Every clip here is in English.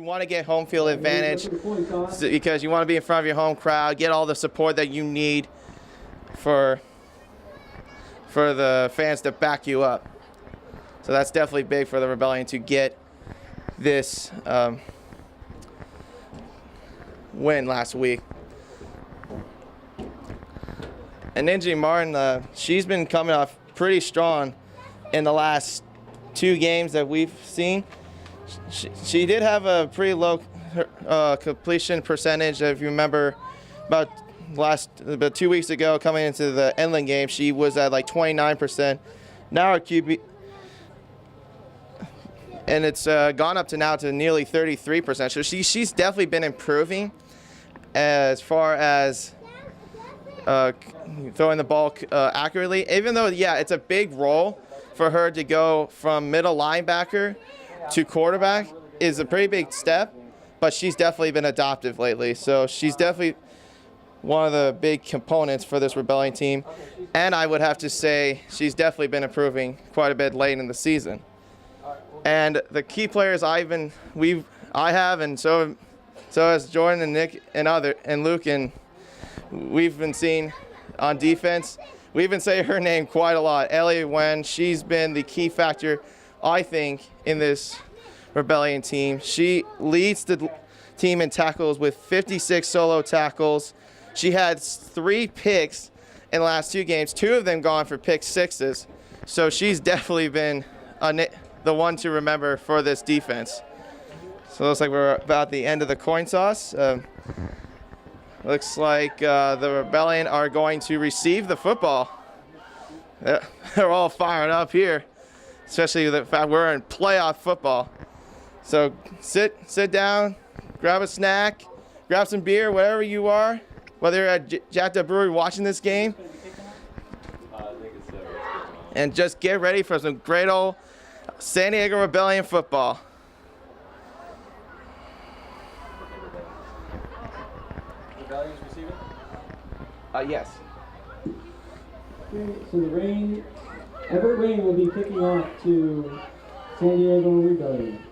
You want to get home field advantage because you want to be in front of your home crowd, get all the support that you need for the fans to back you up. So that's definitely big for the Rebellion to get this win last week. And Ninja Martin, she's been coming off pretty strong in the last 2 games that we've seen. She did have a pretty low completion percentage. If you remember, about 2 weeks ago, coming into the Inland game, she was at like 29%. Now her QB, and it's gone up to now to nearly 33%. So she's definitely been improving as far as throwing the ball accurately. Even though, yeah, it's a big role for her to go from middle linebacker to quarterback is a pretty big step, but she's definitely been adoptive lately. So she's definitely one of the big components for this Rebellion team. And I would have to say she's definitely been improving quite a bit late in the season. And the key players I have, and so has Jordan and Nick and Luke, and we've been seeing on defense. We even say her name quite a lot, Ellie Wen. She's been the key factor, I think, in this Rebellion team. She leads the team in tackles with 56 solo tackles. She had 3 picks in the last 2 games, 2 of them gone for pick sixes. So she's definitely been the one to remember for this defense. So it looks like we're about the end of the coin toss. Looks like the Rebellion are going to receive the football. They're all fired up here, especially the fact we're in playoff football. So sit down, grab a snack, grab some beer, wherever you are, whether you're at Jacked Up Brewery watching this game, and just get ready for some great old San Diego Rebellion football. Rebellion's receiving? Yes. Okay, so the Everett Rain will be kicking off to San Diego Rebellion.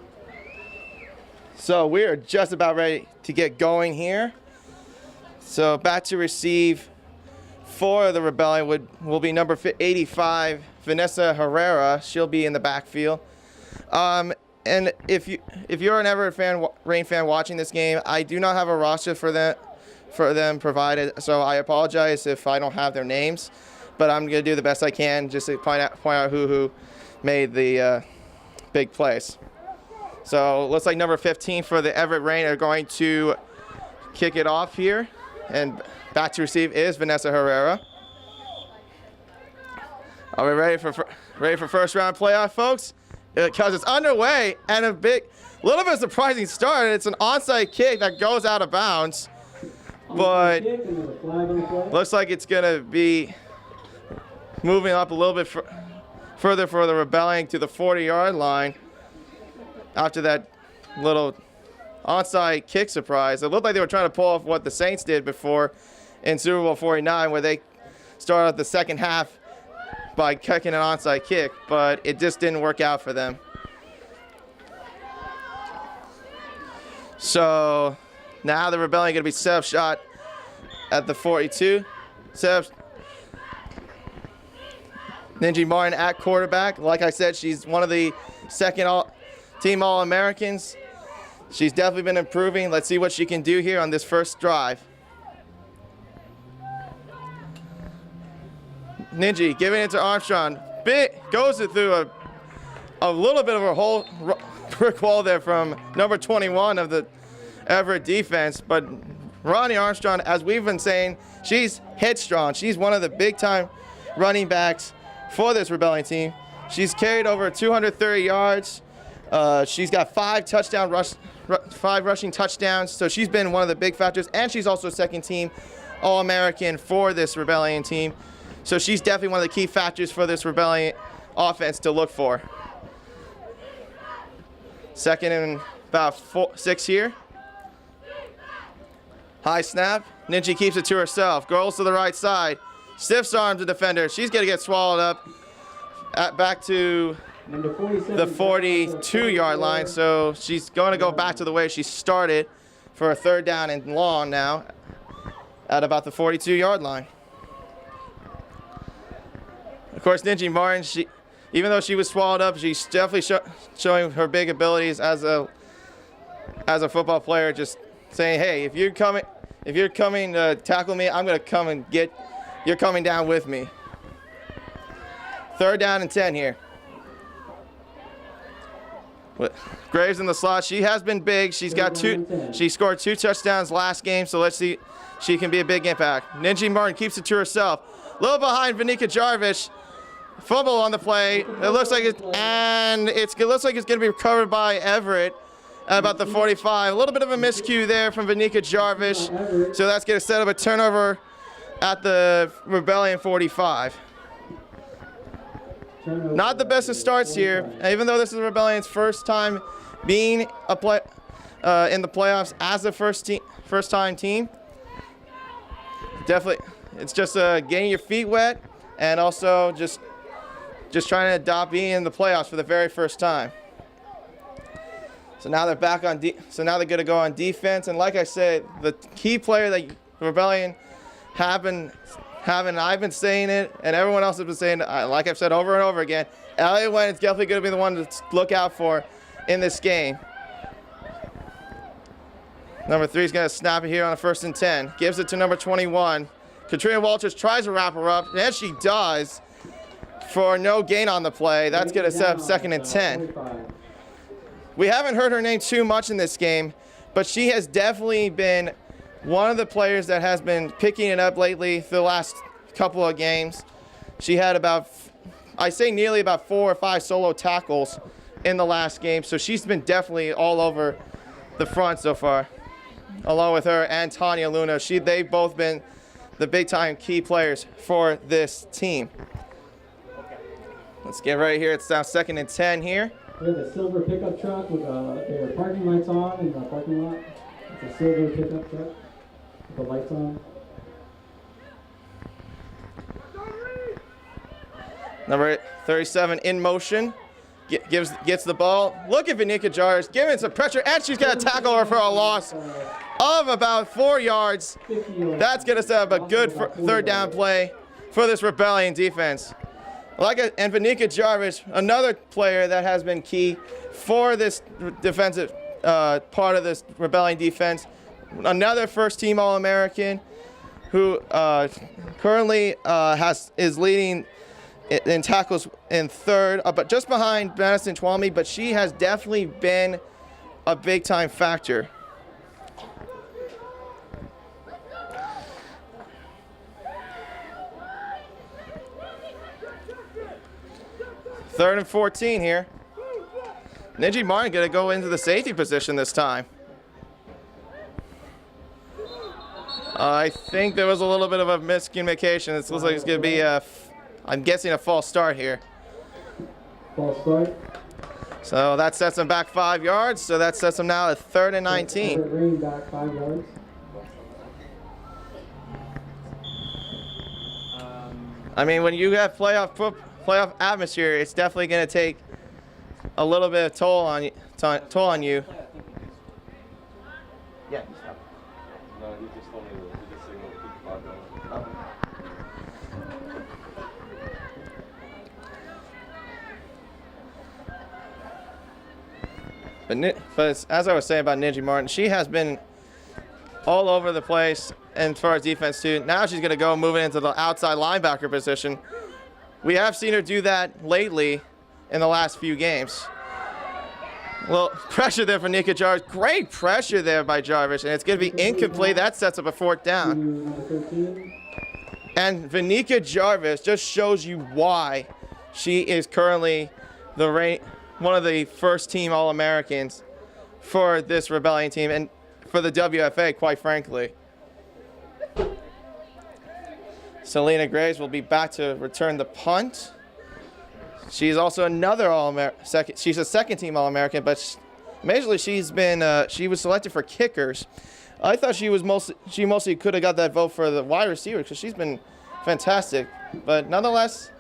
So we are just about ready to get going here. So back to receive for the Rebellion will be number 85, Vanessa Herrera. She'll be in the backfield. And if you're an Everett Rain fan watching this game, I do not have a roster for them provided, so I apologize if I don't have their names, but I'm going to do the best I can just to point out who made the big plays. So it looks like number 15 for the Everett Rain are going to kick it off here, and back to receive is Vanessa Herrera. Are we ready for first round playoff, folks? Because it's underway, and a little bit of surprising start. It's an onside kick that goes out of bounds. But looks like it's going to be moving up a little bit further for the Rebellion to the 40-yard line after that little onside kick surprise. It looked like they were trying to pull off what the Saints did before in Super Bowl 49, where they started the second half by kicking an onside kick, but it just didn't work out for them. So now the Rebellion going to be set up shot at the 42. Set up Ninja Martin at quarterback. Like I said, she's one of the second team All-Americans. She's definitely been improving. Let's see what she can do here on this first drive. Ninja giving it to Armstrong. Goes it through a little bit of a whole brick wall there from number 21 of the Everett defense. But Ronnie Armstrong, as we've been saying, she's headstrong. She's one of the big-time running backs for this Rebellion team. She's carried over 230 yards. She's got 5 rushing touchdowns. So she's been one of the big factors, and she's also second team All-American for this Rebellion team. So she's definitely one of the key factors for this Rebellion offense to look for. Second and about 6 here. High snap. Ninja keeps it to herself. Goes to the right side. Stiffs arms the defender. She's going to get swallowed up. Back to Number 47. the 42-yard line. So she's going to go back to the way she started for a 3rd down and long now at about the 42-yard line. Of course, Ninji Martin, even though she was swallowed up, she's definitely showing her big abilities as a football player. Just saying, hey, if you're coming to tackle me, I'm gonna come and get. You're coming down with me. 3rd down and 10 here. Graves in the slot. She has been big. She scored 2 touchdowns last game. So let's see, she can be a big impact. Ninji Martin keeps it to herself. A little behind Vanika Jarvis. Fumble on the play. It looks like it's going to be recovered by Everett at about the 45. A little bit of a miscue there from Vanika Jarvis. So that's going to set up a turnover at the Rebellion 45. Not the best of starts here, even though this is Rebellion's first time being in the playoffs as a first-time team. Definitely, it's just getting your feet wet and also just trying to adopt being in the playoffs for the very first time. So now they're back on. So now they're going to go on defense, and like I said, the key player that Rebellion have been having, I've been saying it, and everyone else has been saying it, like I've said over and over again, Elliott Wayne is definitely going to be the one to look out for in this game. Number 3 is going to snap it here on a 1st and 10. Gives it to number 21. Katrina Walters tries to wrap her up, and she does for no gain on the play. That's going to set up 2nd and 10. We haven't heard her name too much in this game, but she has definitely been one of the players that has been picking it up lately for the last couple of games. She had nearly about 4 or 5 solo tackles in the last game, so she's been definitely all over the front so far. Along with her and Tanya Luna, they've both been the big-time key players for this team. Let's get right here. It's now 2nd and 10 here. We have a silver pickup truck with their parking lights on in the parking lot. It's a silver pickup truck with the lights on. Number 37 in motion. Gets the ball. Look at Vanika Jarvis giving some pressure, and she's going to tackle her for a loss of about 4 yards. That's going to set up a good 3rd down play for this Rebellion defense. And Vanika Jarvis, another player that has been key for this defensive part of this Rebellion defense. Another first-team All-American who currently is leading in tackles in 3rd, but just behind Madison Twalmy, but she has definitely been a big-time factor. Third and 14 here. Ninji Martin going to go into the safety position this time. I think there was a little bit of a miscommunication. It looks like it's going to be I'm guessing a false start here. False start. So that sets them back 5 yards. So that sets them now at 3rd and 19. Bring back 5 yards. I mean, when you have playoff atmosphere, it's definitely going to take a little bit of toll on you. Yeah. No, he just told me he just signaled keep 5 going. But as I was saying about Ninji Martin, she has been all over the place as far as defense too. Now she's going to go moving into the outside linebacker position. We have seen her do that lately in the last few games. Well, pressure there for Nika Jarvis. Great pressure there by Jarvis, and it's going to be incomplete. That sets up a 4th down. And Vanika Jarvis just shows you why she is currently one of the first-team All-Americans for this Rebellion team and for the WFA, quite frankly. Selena Graves will be back to return the punt. She's also another All-American. She's a 2nd-team All-American, but majorly she was selected for kickers. I thought she mostly could have got that vote for the wide receiver because she's been fantastic. But nonetheless,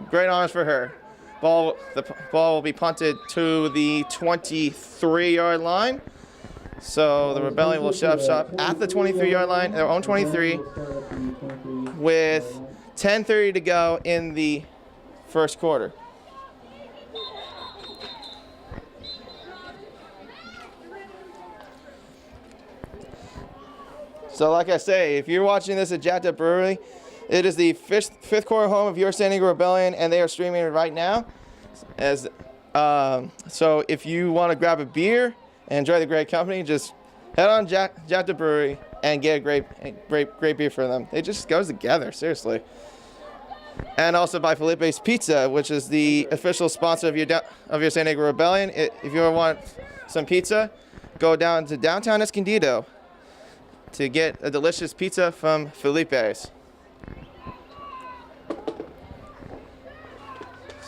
great honors for her. the ball will be punted to the 23-yard line. So the Rebellion will set up shop at the 23-yard line, their own 23, with 10:30 to go in the first quarter. So like I say, if you're watching this at Jacked Up Brewery, it is the fifth quarter home of your San Diego Rebellion, and they are streaming it right now. So if you want to grab a beer and enjoy the great company, just head on Jacked Up Brewery and get a great beer for them. It just goes together, seriously. And also by Felipe's Pizza, which is the official sponsor of your San Diego Rebellion. If you want some pizza, go down to downtown Escondido to get a delicious pizza from Felipe's.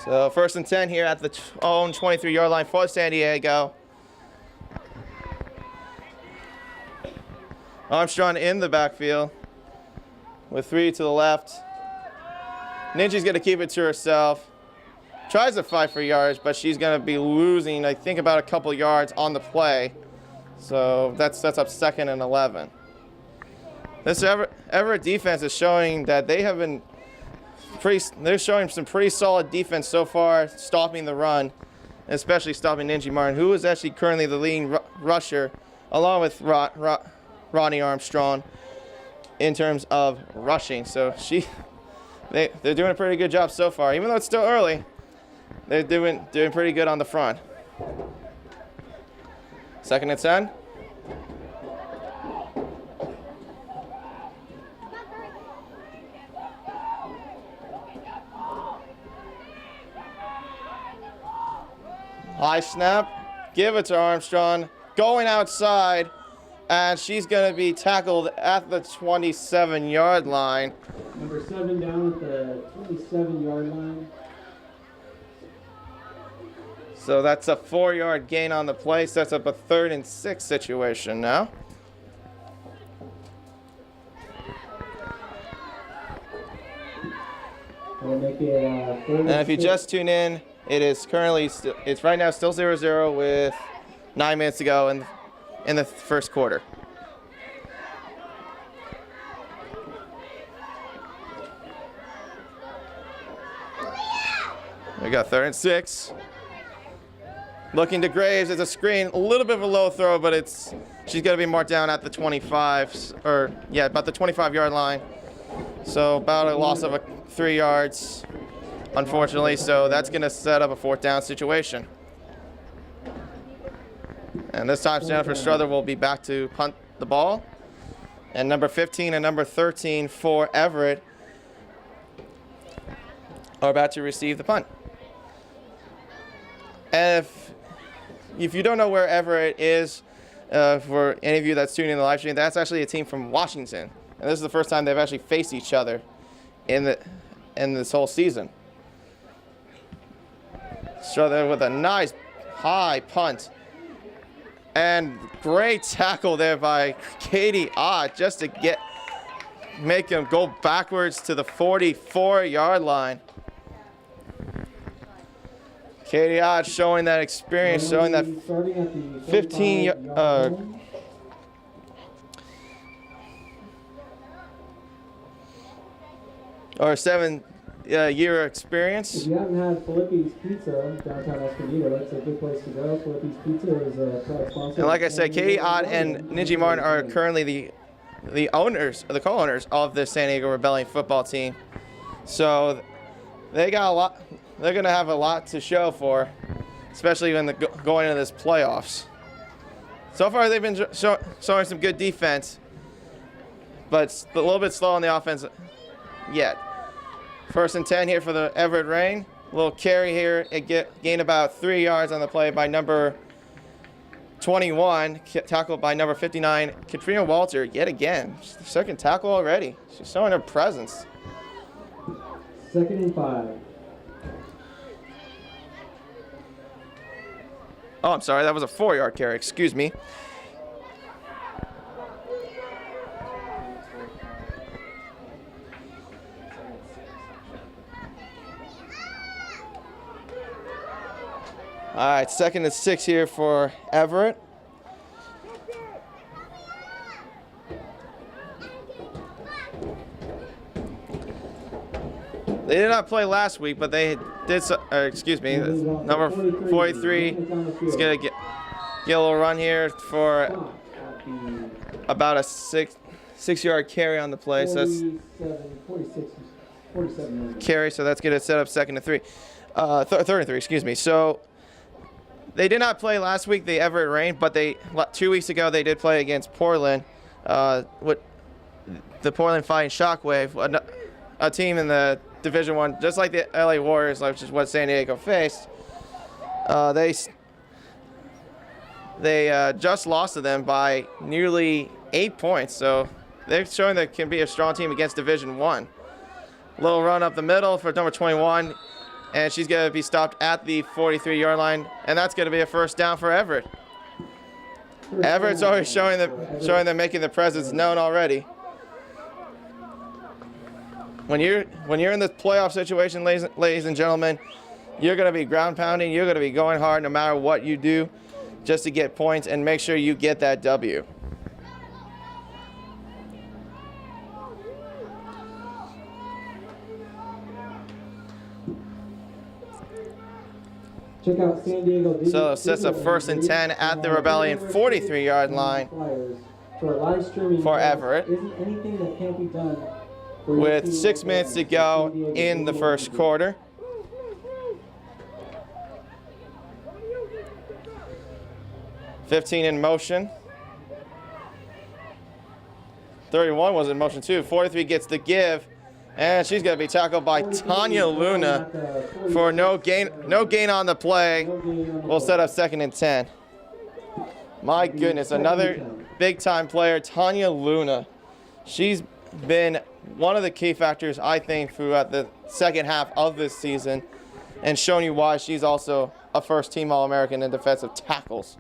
So 1st and 10 here at the own 23-yard line for San Diego. Armstrong in the backfield with 3 to the left. Ninja's going to keep it to herself. Tries to fight for yards, but she's going to be losing, I think, about a couple yards on the play. So that sets up 2nd and 11. This Everett defense is showing that they're showing some pretty solid defense so far, stopping the run, especially stopping Ninja Martin, who is actually currently the leading rusher, along with Ronnie Armstrong, in terms of rushing. So they're doing a pretty good job so far, even though it's still early. They're doing pretty good on the front. 2nd and 10. High snap, give it to Armstrong, going outside, and she's going to be tackled at the 27-yard line. Number 7 down at the 27-yard line. So that's a 4-yard gain on the play, sets up a 3rd and 6 situation now. We'll make it 3rd And if you just tune in, it is currently it's right now still 0-0 with 9 minutes to go in the first quarter. We got 3rd and 6. Looking to Graves. It's a screen, a little bit of a low throw, but she's going to be marked down at the 25, about the 25-yard line. So about a loss of 3 yards. Unfortunately, so that's going to set up a 4th down situation. And this time, Jennifer Strother will be back to punt the ball. And number 15 and number 13 for Everett are about to receive the punt. And if you don't know where Everett is, for any of you that's tuning in the live stream, that's actually a team from Washington. And this is the first time they've actually faced each other in this whole season. Strother with a nice high punt. And great tackle there by Katie Ott just to make him go backwards to the 44-yard line. Katie Ott showing that experience, showing that 15 or 7-year experience. If you haven't had Felipe's Pizza downtown Escondido, that's a good place to go. Felipe's Pizza is a proud sponsor. And like I said, Katie Ott and Ninja Martin are currently the co-owners of the San Diego Rebellion football team. So they got a lot. They're going to have a lot to show for, especially when going into this playoffs. So far, they've been showing some good defense, but a little bit slow on the offense yet. 1st and 10 here for the Everett Rain. Little carry here. It gained about 3 yards on the play by number 21, tackled by number 59, Katrina Walter, yet again. 2nd tackle already. She's showing her presence. 2nd and 5. Oh, I'm sorry. That was a 4-yard carry. Excuse me. All right, 2nd and 6 here for Everett. They did not play last week, but they did. Excuse me, number 43 is gonna get a little run here for about a six-yard carry on the play. So that's 47 carry. So that's gonna set up 2nd and 3, 3rd and 3. Excuse me. So they did not play last week. The Everett Rain, but 2 weeks ago they did play against Portland. What the Portland Fighting Shockwave, a team in the Division I, just like the LA Warriors, which is what San Diego faced. They just lost to them by nearly 8 points, so they're showing they can be a strong team against Division I. Little run up the middle for number 21, and she's going to be stopped at the 43-yard line, and that's going to be a first down for Everett. Everett's already showing them making the presence known already. When you're in this playoff situation, ladies and gentlemen, you're going to be ground pounding. You're going to be going hard no matter what you do just to get points and make sure you get that W. Check out San Diego. So it sets up 1st and 10 at the Rebellion 43-yard line for Everett. Isn't anything that can't be done with 6 minutes to go in the first quarter. $15 in motion. 31 was in motion too. 43 gets the give, and she's going to be tackled by Tanya Luna for no gain on the play. We'll set up 2nd and 10. My goodness, another big-time player, Tanya Luna. She's been one of the key factors, I think, throughout the second half of this season, and showing you why she's also a first-team All-American in defensive tackles.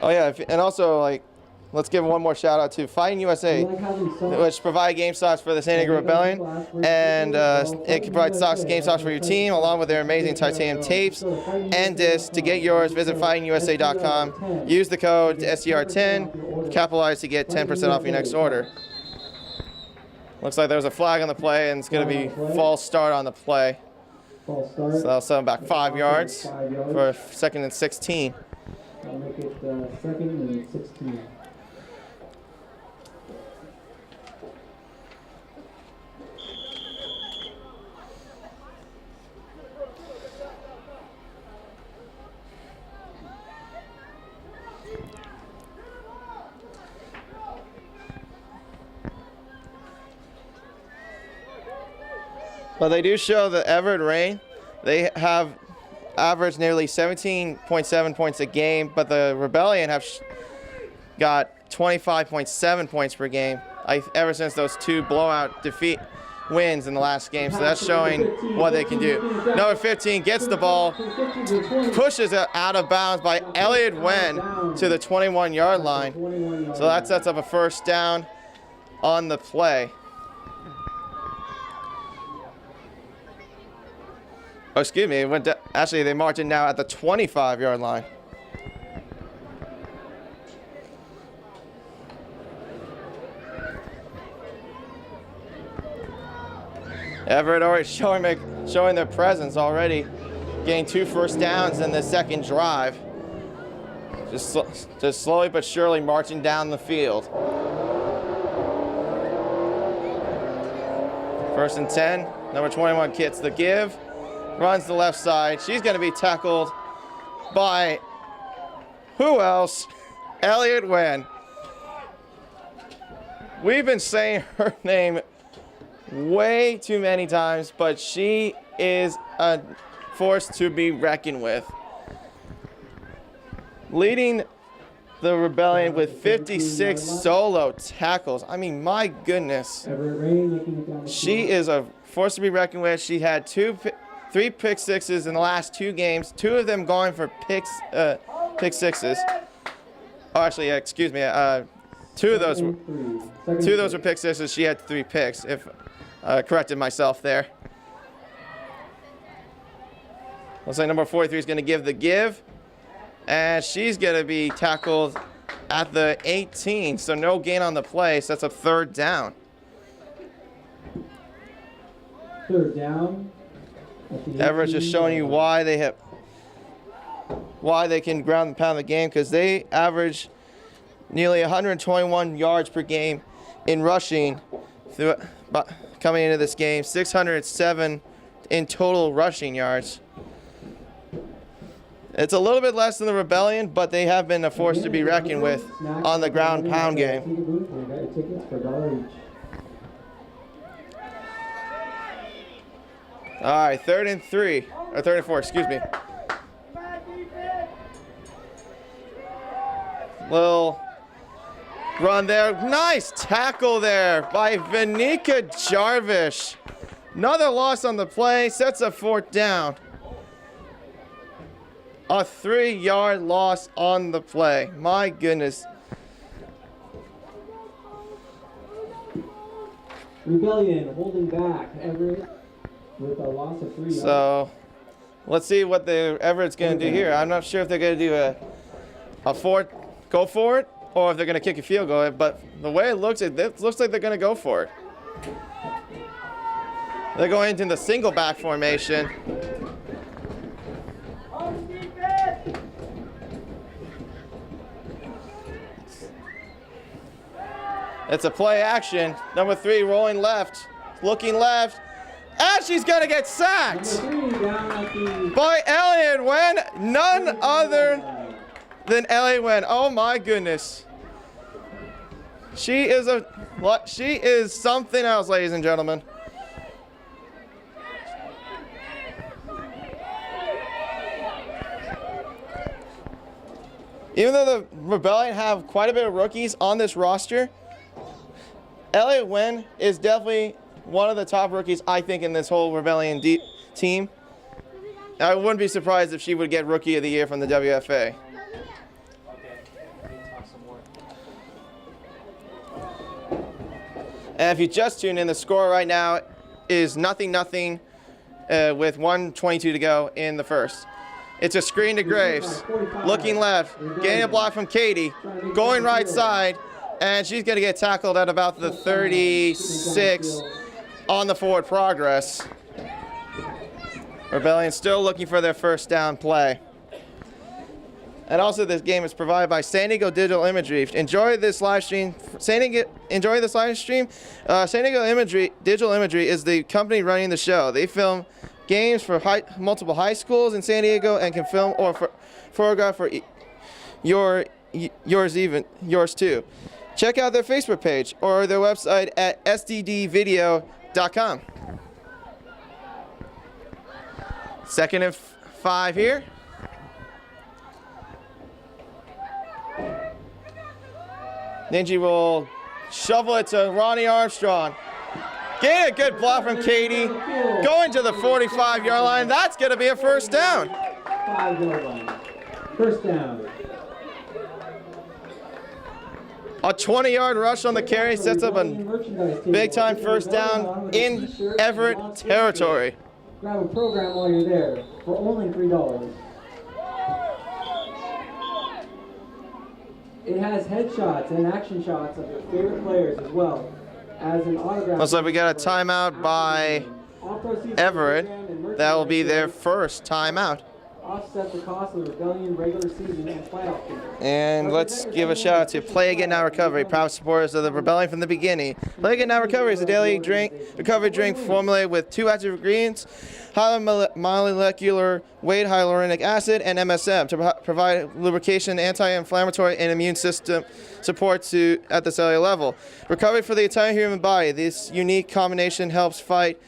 Oh yeah, and also let's give one more shout out to Fighting USA, which provide game stocks for the San Diego Rebellion, and it can provide game stocks for your team, along with their amazing titanium tapes and discs. To get yours, visit fightingusa.com. Use the code SCR10, capitalize to get 10% off your next order. Looks like there's a flag on the play, and it's going to be false start on the play. So that'll set them back 5 yards for 2nd and 16. I'll make it 2nd and 16. But they do show the Everett Rain. They have averaged nearly 17.7 points a game, but the Rebellion have got 25.7 points per game ever since those 2 blowout wins in the last game. So that's showing what they can do. Number 15 gets the ball, pushes it out of bounds by Elliott Wen to the 21-yard line. So that sets up a first down on the play. Oh, excuse me, actually they marked it now at the 25-yard line. Everett already showing their presence already, getting 2 first downs in the second drive. Just slowly but surely marching down the field. 1st and 10, number 21 gets the give. Runs the left side. She's going to be tackled by who else? Elliott Wen. We've been saying her name way too many times, but she is a force to be reckoned with. Leading the Rebellion with 56 solo tackles. I mean, my goodness. She is a force to be reckoned with. She had 3 pick sixes in the last 2 games, 2 of them going for pick sixes. Oh, actually, excuse me. 2 of those were pick sixes. She had 3 picks. If Corrected myself there. Looks like number 43 is going to give the give. And she's going to be tackled at the 18. So no gain on the play. So that's a third down. Third down. Everett's just showing you why they can ground and pound the game, because they average nearly 121 yards per game in rushing coming into this game. 607 in total rushing yards. It's a little bit less than the Rebellion, but they have been a force to be reckoned with on the ground pound game. All right, 3rd and 3, or 3rd and 4, excuse me. Little run there. Nice tackle there by Vanika Jarvish. Another loss on the play, sets a 4th down. A 3-yard loss on the play. My goodness. Rebellion holding back Everett with a loss of 3 yards. So let's see what the Everett's going to do here. I'm not sure if they're going to do a go for it, or if they're going to kick a field goal. But the way it looks like they're going to go for it. They're going into the single back formation. It's a play action. Number 3 rolling left, looking left, and she's gonna get sacked by Elliott Wen, none other than Elliott Wen. Oh my goodness. She is something else, ladies and gentlemen. Even though the Rebellion have quite a bit of rookies on this roster, Elliott Wen is definitely one of the top rookies, I think, in this whole Rebellion team. I wouldn't be surprised if she would get Rookie of the Year from the WFA. And if you just tuned in, the score right now is 0-0 with 1:22 to go in the first. It's a screen to Graves, looking left, getting a block from Katie, going right side, and she's going to get tackled at about the 36 on the forward progress. Rebellion still looking for their first down play. And also, this game is provided by San Diego Digital Imagery. Enjoy this live stream. San Diego Digital Imagery is the company running the show. They film games for multiple high schools in San Diego and can film or photograph for yours too. Check out their Facebook page or their website at sddvideo.com. 2nd and 5 here. Ninja will shovel it to Ronnie Armstrong. Get a good block from Katie. Going to the 45-yard line. That's going to be a first down. 5-yard line. First down. A 20-yard rush on the carry sets up a big-time first down in Everett territory. Grab a program while you're there for only $3. It has headshots and action shots of your favorite players as well as an autograph. Looks like we got a timeout by Everett. That will be their first timeout. Offset the cost of the Rebellion regular season and playoff games. And let's give a shout out to Play Again Now Recovery, proud supporters of the Rebellion from the beginning. Play Again Now Recovery is a daily recovery drink formulated with 2 active ingredients, high molecular weight hyaluronic acid, and MSM to provide lubrication, anti-inflammatory, and immune system support at the cellular level. Recovery for the entire human body. This unique combination helps fight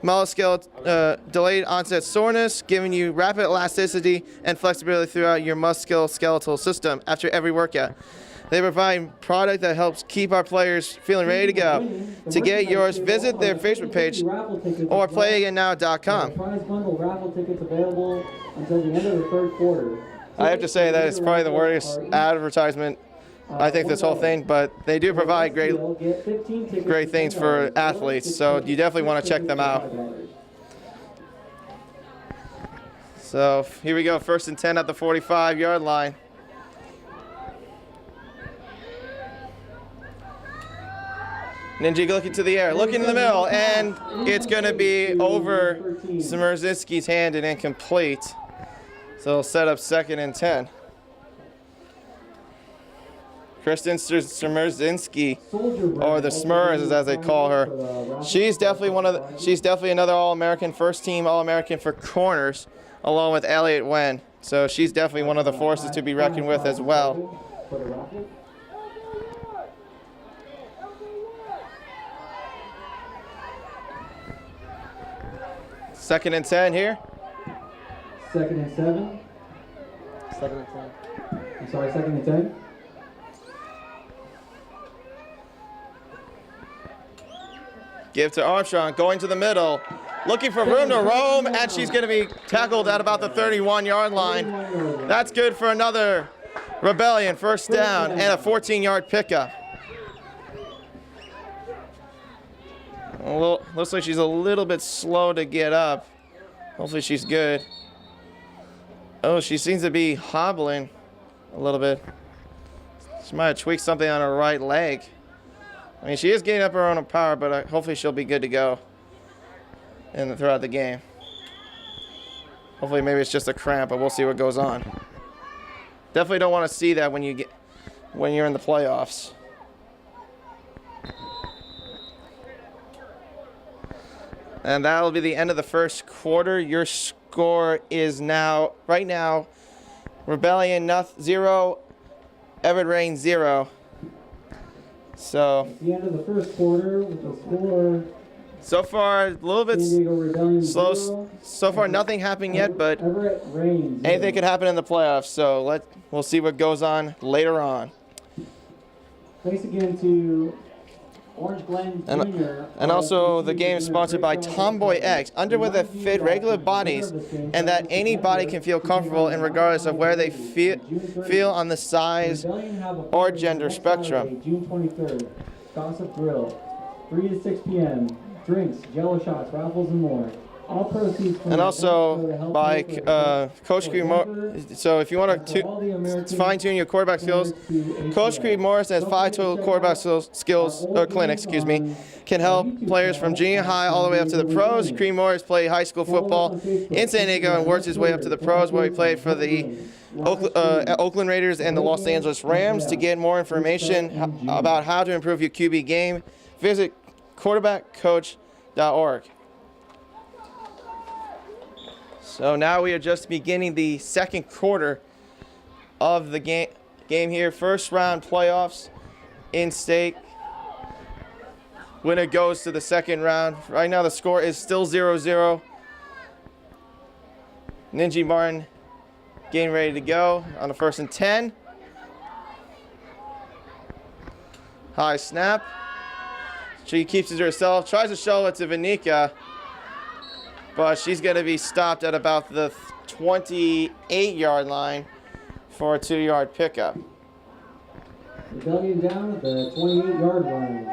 musculoskeletal delayed onset soreness, giving you rapid elasticity and flexibility throughout your musculoskeletal system after every workout. They provide a product that helps keep our players feeling ready to go. To get yours, visit their Facebook page or playagainnow.com. Prize bundle raffle tickets available until the end of the third quarter. I have to say that it's probably the worst advertisement I think, this whole thing, but they do provide great Get 15 tickets great things for athletes, so you definitely want to check them out. So here we go, 1st and 10 at the 45-yard line. Ninja looking to the air, looking in the middle, and it's going to be over Smierzinski's hand and incomplete. So it'll set up 2nd and 10. Kristen Smierzinski, or the Smurs as they call her, she's definitely another All-American, first team All-American for corners, along with Elliott Wen. So she's definitely one of the forces to be reckoned with as well. 2nd and 10 here. 2nd and 7. 2nd and 10. I'm sorry, 2nd and 10. Give to Armstrong, going to the middle, looking for room to roam, and she's going to be tackled at about the 31-yard line. That's good for another Rebellion first down and a 14-yard pickup. Looks like she's a little bit slow to get up. Hopefully she's good. Oh, she seems to be hobbling a little bit. She might have tweaked something on her right leg. I mean, she is getting up her own power, but hopefully she'll be good to go throughout the game. Hopefully maybe it's just a cramp, but we'll see what goes on. Definitely don't want to see that when you're in the playoffs. And that'll be the end of the first quarter. Your score is now, right now, Rebellion 0, Everett Rain 0. So, the end of the first quarter with the score. So far, a little bit slow. So far, nothing happening yet, but anything could happen in the playoffs. So we'll see what goes on later on. Thanks again to Orange Glen Jr. And also, the game is sponsored by Tomboy X, underwear that fit regular bodies and that anybody can feel comfortable in regardless of where they feel on the size or gender spectrum. June 23rd, Gossip Grill, 3 to 6 p.m. Drinks, Jello shots, raffles, and more. All proceeds from and also by Coach Creed Morris. So if you want to fine-tune your quarterback skills, Coach Creed Morris has 5 total quarterback skills clinics, can help players from junior high all the way up to the pros. Creed Morris played high school football in San Diego and worked his way up to the pros, where he played for the Oakland Raiders and the Los Angeles Rams. To get more information about how to improve your QB game, visit quarterbackcoach.org. So now we are just beginning the second quarter of the game here. First round playoffs in state. Winner goes to the second round. Right now the score is still 0-0. Ninja Martin getting ready to go on the 1st and 10. High snap. She keeps it to herself, tries to show it to Vanika, but she's going to be stopped at about the 28-yard line for a 2-yard pickup. Rebellion down at the 28-yard line.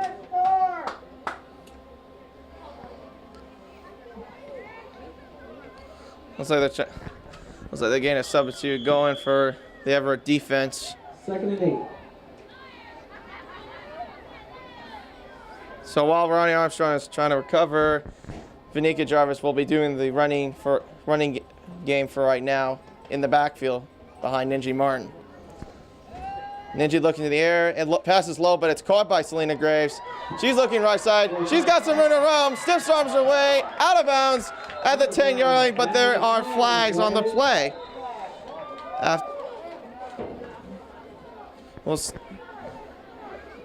Looks like they're getting a substitute going for the Everett defense. 2nd and 8. So while Ronnie Armstrong is trying to recover, Vanika Jarvis will be doing the running game for right now in the backfield behind Ninja Martin. Ninja looking to the air. It passes low, but it's caught by Selena Graves. She's looking right side. She's got some room to roam. Stiff arms her way out of bounds at the 10-yard line, but there are flags on the play.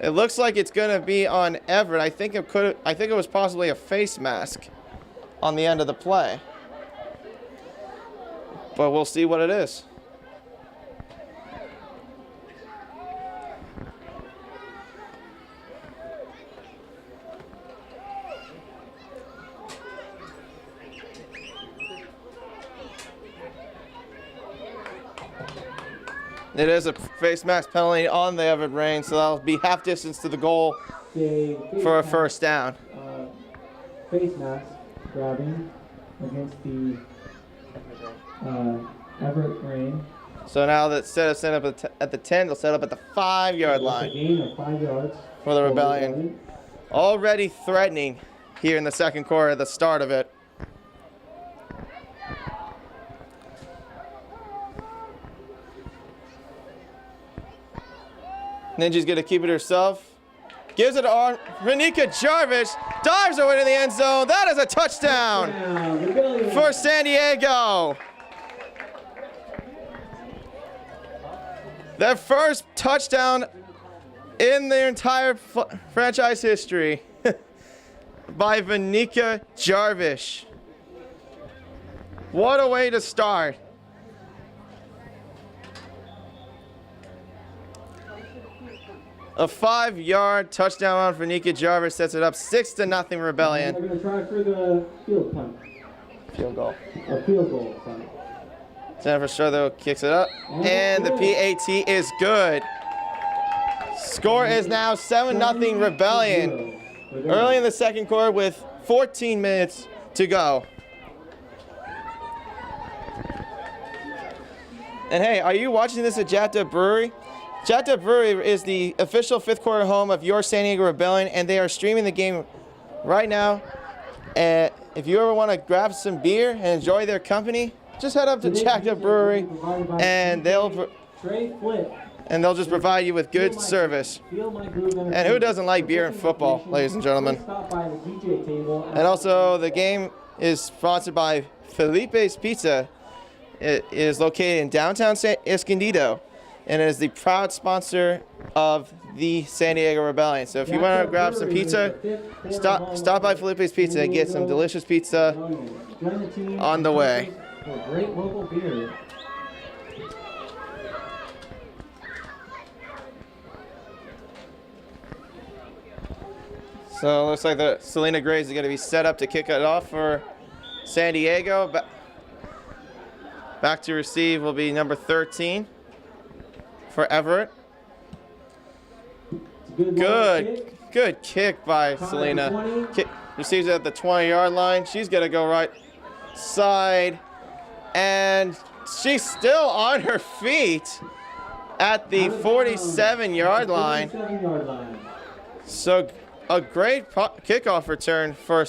It looks like it's going to be on Everett. I think it was possibly a face mask on the end of the play. But we'll see what it is. It is a face mask penalty on the Everett Rain, so that'll be half distance to the goal for a first down. Face mask grabbing against the Everett Rain. So now that instead of set up at the 10, they'll set up at the 5-yard line. A gain of 5 yards for the Rebellion. Already threatening here in the second quarter at the start of it. Ninja's going to keep it herself. Gives it on Renika Jarvis. Dives away to the end zone. That is a touchdown for San Diego. Their first touchdown in their entire franchise history by Renika Jarvis. What a way to start. A 5-yard touchdown run for Renika Jarvis sets it up 6-0 Rebellion. They're going to try for the field punt. Field goal. A field goal, sorry. Jennifer Strotho kicks it up, and the PAT is good. Score is now 7-0 Rebellion. Early in the second quarter with 14 minutes to go. And hey, are you watching this at Jacked Brewery? Jacked Brewery is the official fifth quarter home of your San Diego Rebellion, and they are streaming the game right now. And if you ever want to grab some beer and enjoy their company, just head up to Jacked Brewery, and they'll just provide you with good service. And who doesn't like beer and football, ladies and gentlemen? And also, the game is sponsored by Felipe's Pizza. It is located in downtown San Escondido, and it is the proud sponsor of the San Diego Rebellion. So if you want to grab some pizza, stop by Felipe's Pizza and get some delicious pizza on the way. For great local beer. So it looks like the Selena Grays is going to be set up to kick it off for San Diego. Back to receive will be number 13 for Everett. Good kick by Selena. Receives it at the 20-yard line. She's going to go right side. And she's still on her feet at the 47-yard line. So a great kickoff return for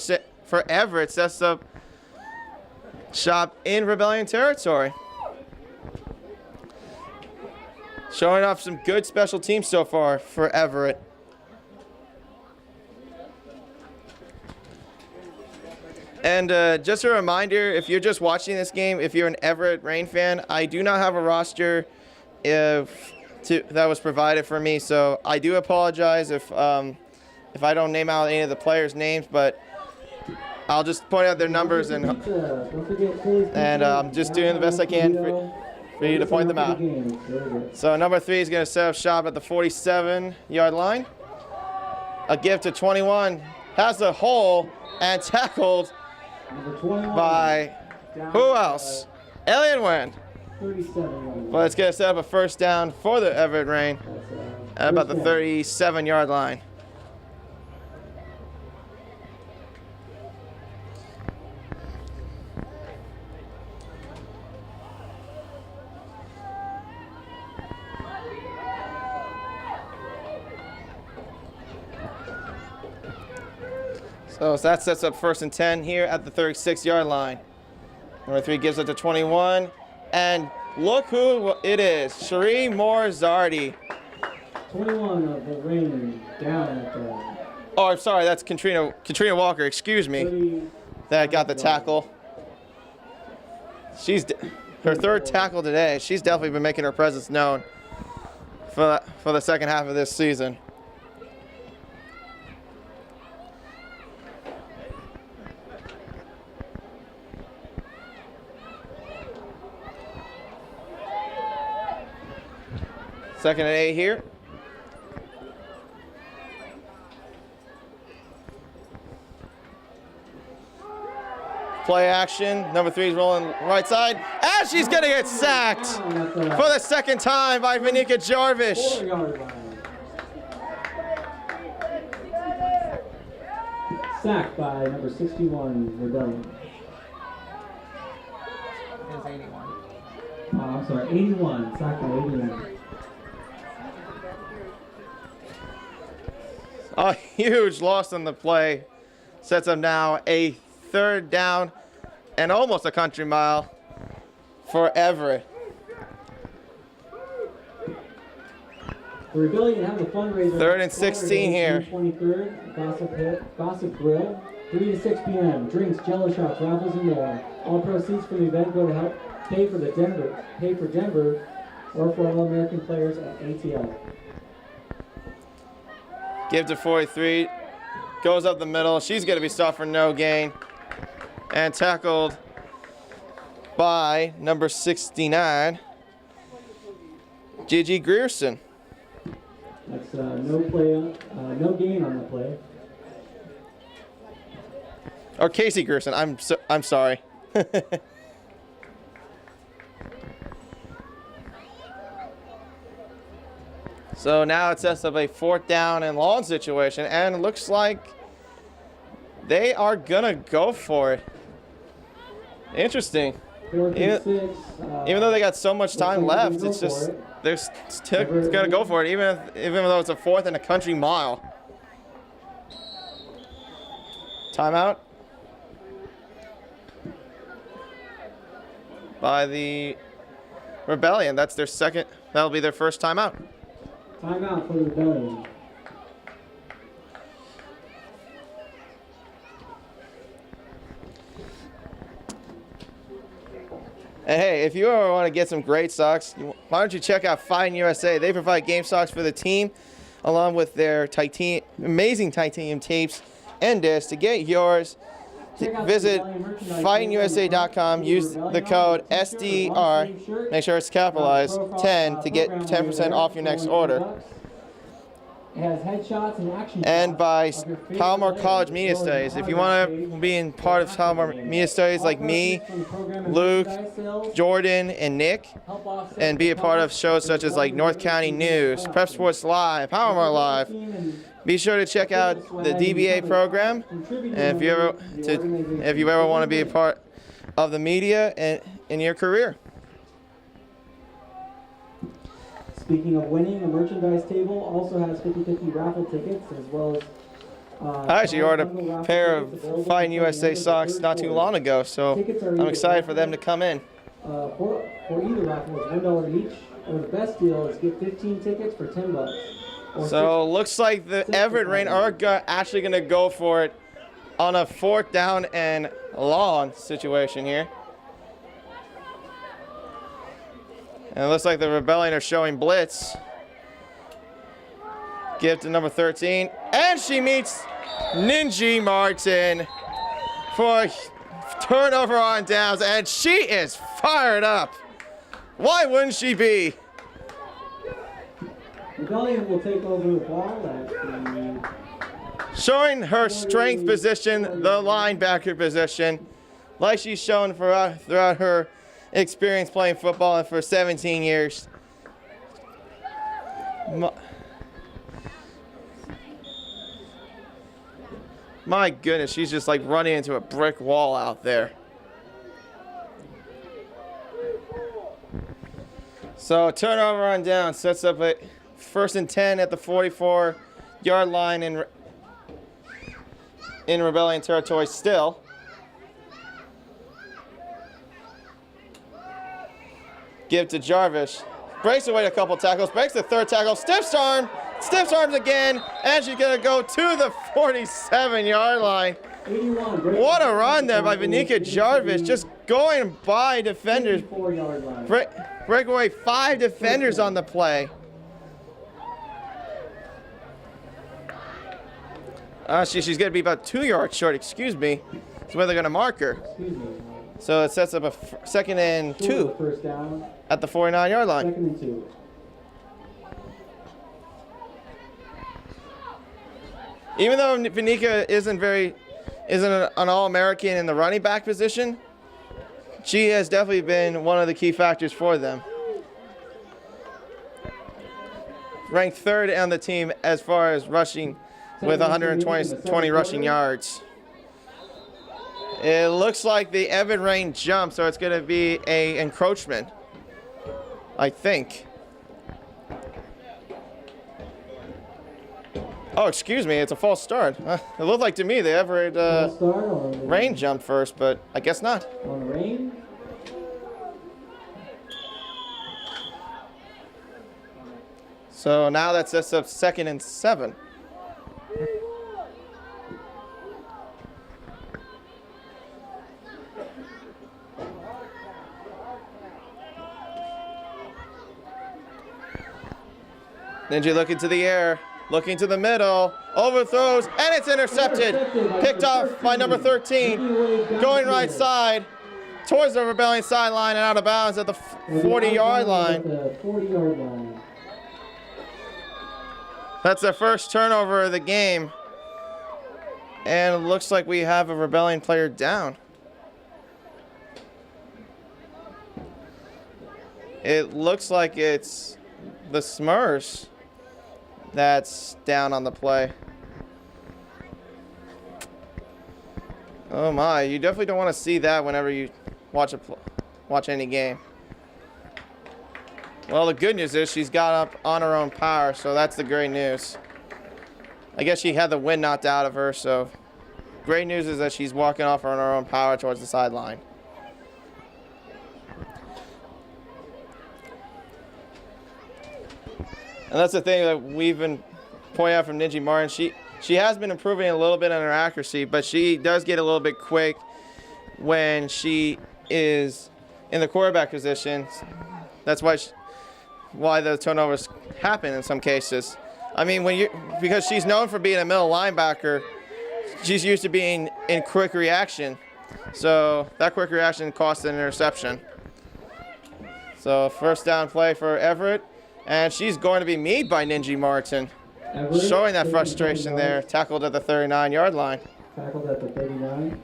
Everett. Sets up shop in Rebellion territory. Showing off some good special teams so far for Everett. And just a reminder, if you're just watching this game, if you're an Everett Rain fan, I do not have a roster that was provided for me, so I do apologize if I don't name out any of the players' names, but I'll just point out their numbers, and I'm just doing the best I can for you to point them out. So number 3 is going to set up shop at the 47-yard line. A give to 21, has a hole, and tackled by who else? Alien Wind. But it's going to set up a first down for the Everett Rain at about the 37-yard line. So that sets up 1st and 10 here at the 36-yard line. Number 3 gives it to 21. And look who it is, Cherie Morzardi. 21 of the Rain down at the... Oh, I'm sorry, that's Katrina Walker, excuse me. That got the tackle. She's her 3rd tackle today. She's definitely been making her presence known for the second half of this season. Second and 8 here. Play action. Number 3 is rolling right side. And she's going to get sacked for the second time by Vanika Jarvis. 4-yard line. Sacked by number 61, Rebellion. It was 81. I'm sorry, 81. Sacked by 81. A huge loss on the play. Sets up now a 3rd down and almost a country mile for Everett. The Rebellion have a fundraiser. 3rd and 16 here. 23rd, Gossip Grill, 3 to 6 p.m. Drinks, jello shots, raffles, and more. All proceeds from the event go to help pay for Denver, or for all American players at ATL. Give to 43. Goes up the middle. She's going to be stopped for no gain. And tackled by number 69, Gigi Grierson. That's no gain on the play. Or Casey Grierson. I'm sorry. So now it sets up a 4th down and long situation, and it looks like they are gonna go for it. Interesting. 4th and 6. Even though they got so much time left, it's just they're still gonna go for it, even though it's a 4th and a country mile. Timeout by the Rebellion. That's their second. That'll be their first timeout. Timeout for the Rebellion. And hey, if you ever want to get some great socks, why don't you check out Fine USA? They provide game socks for the team, along with their amazing titanium tapes and discs. To get yours, visit FineUSA.com. Use the code SDR. Make sure it's capitalized 10 to get 10% off your next order. It has headshots and action And by shots of your favorite Palomar players. College Media Studies. If you want to be in part of Palomar Media Studies like me, Luke, Jordan, and Nick, and be a part of shows such as like North County News, Prep Sports Live, Palomar Live, be sure to check out the DBA program. And if you ever want to be a part of the media and in your career. Speaking of winning, the merchandise table also has 50/50 raffle tickets as well as. I actually ordered a pair of Fine USA socks not too long ago, so I'm excited for them to come in. For either raffle, it's $1 each, or the best deal is get 15 tickets for $10. So looks like the Everett Rain are actually going to go for it on a 4th down and long situation here. And it looks like the Rebellion are showing blitz. Give to number 13. And she meets Ninji Martin for a turnover on downs. And she is fired up. Why wouldn't she be? Rebellion will take over the ball at the... Showing her strength position, the linebacker position, like she's shown throughout her experience playing football for 17 years. My goodness, she's just like running into a brick wall out there. So turnover on down sets up a 1st and 10 at the 44-yard line in Rebellion territory still. Give to Jarvis. Breaks away a couple tackles. Breaks the 3rd tackle. Stiffs arms again. And she's going to go to the 47-yard line. What a run there by Vanika Jarvis. Just going by defenders. Break away 5 defenders on the play. She's going to be about 2 yards short. Excuse me. That's where they're going to mark her. So it sets up a 2nd and 2 First down. at the 49-yard line. 2nd and 2. Even though Vanika isn't an All-American in the running back position, she has definitely been one of the key factors for them. Ranked third on the team as far as rushing with 120 rushing yards. It looks like the Everett rain jumped, so it's going to be a encroachment, I think. Oh, excuse me, it's a false start. It looked like to me the Everett rain jumped first, but I guess not. On rain. So now that sets up 2nd and 7. Ninja looking to the air, looking to the middle, overthrows, and it's intercepted. Picked off by number 13, going right side towards the Rebellion sideline and out of bounds at the 40-yard line. That's their first turnover of the game. And it looks like we have a Rebellion player down. It looks like it's the Smurfs that's down on the play. Oh my, you definitely don't want to see that whenever you watch any game. Well, the good news is she's got up on her own power, so that's the great news. I guess she had the wind knocked out of her, so great news is that she's walking off on her own power towards the sideline. And that's the thing that we've been pointing out from Ninja Martin. She has been improving a little bit on her accuracy, but she does get a little bit quick when she is in the quarterback position. That's why the turnovers happen in some cases. I mean, because she's known for being a middle linebacker, she's used to being in quick reaction. So that quick reaction cost an interception. So first down play for Everett, and she's going to be meed by Ninja Martin. Everett, showing that frustration there, tackled at the 39-yard line. Tackled at the 39.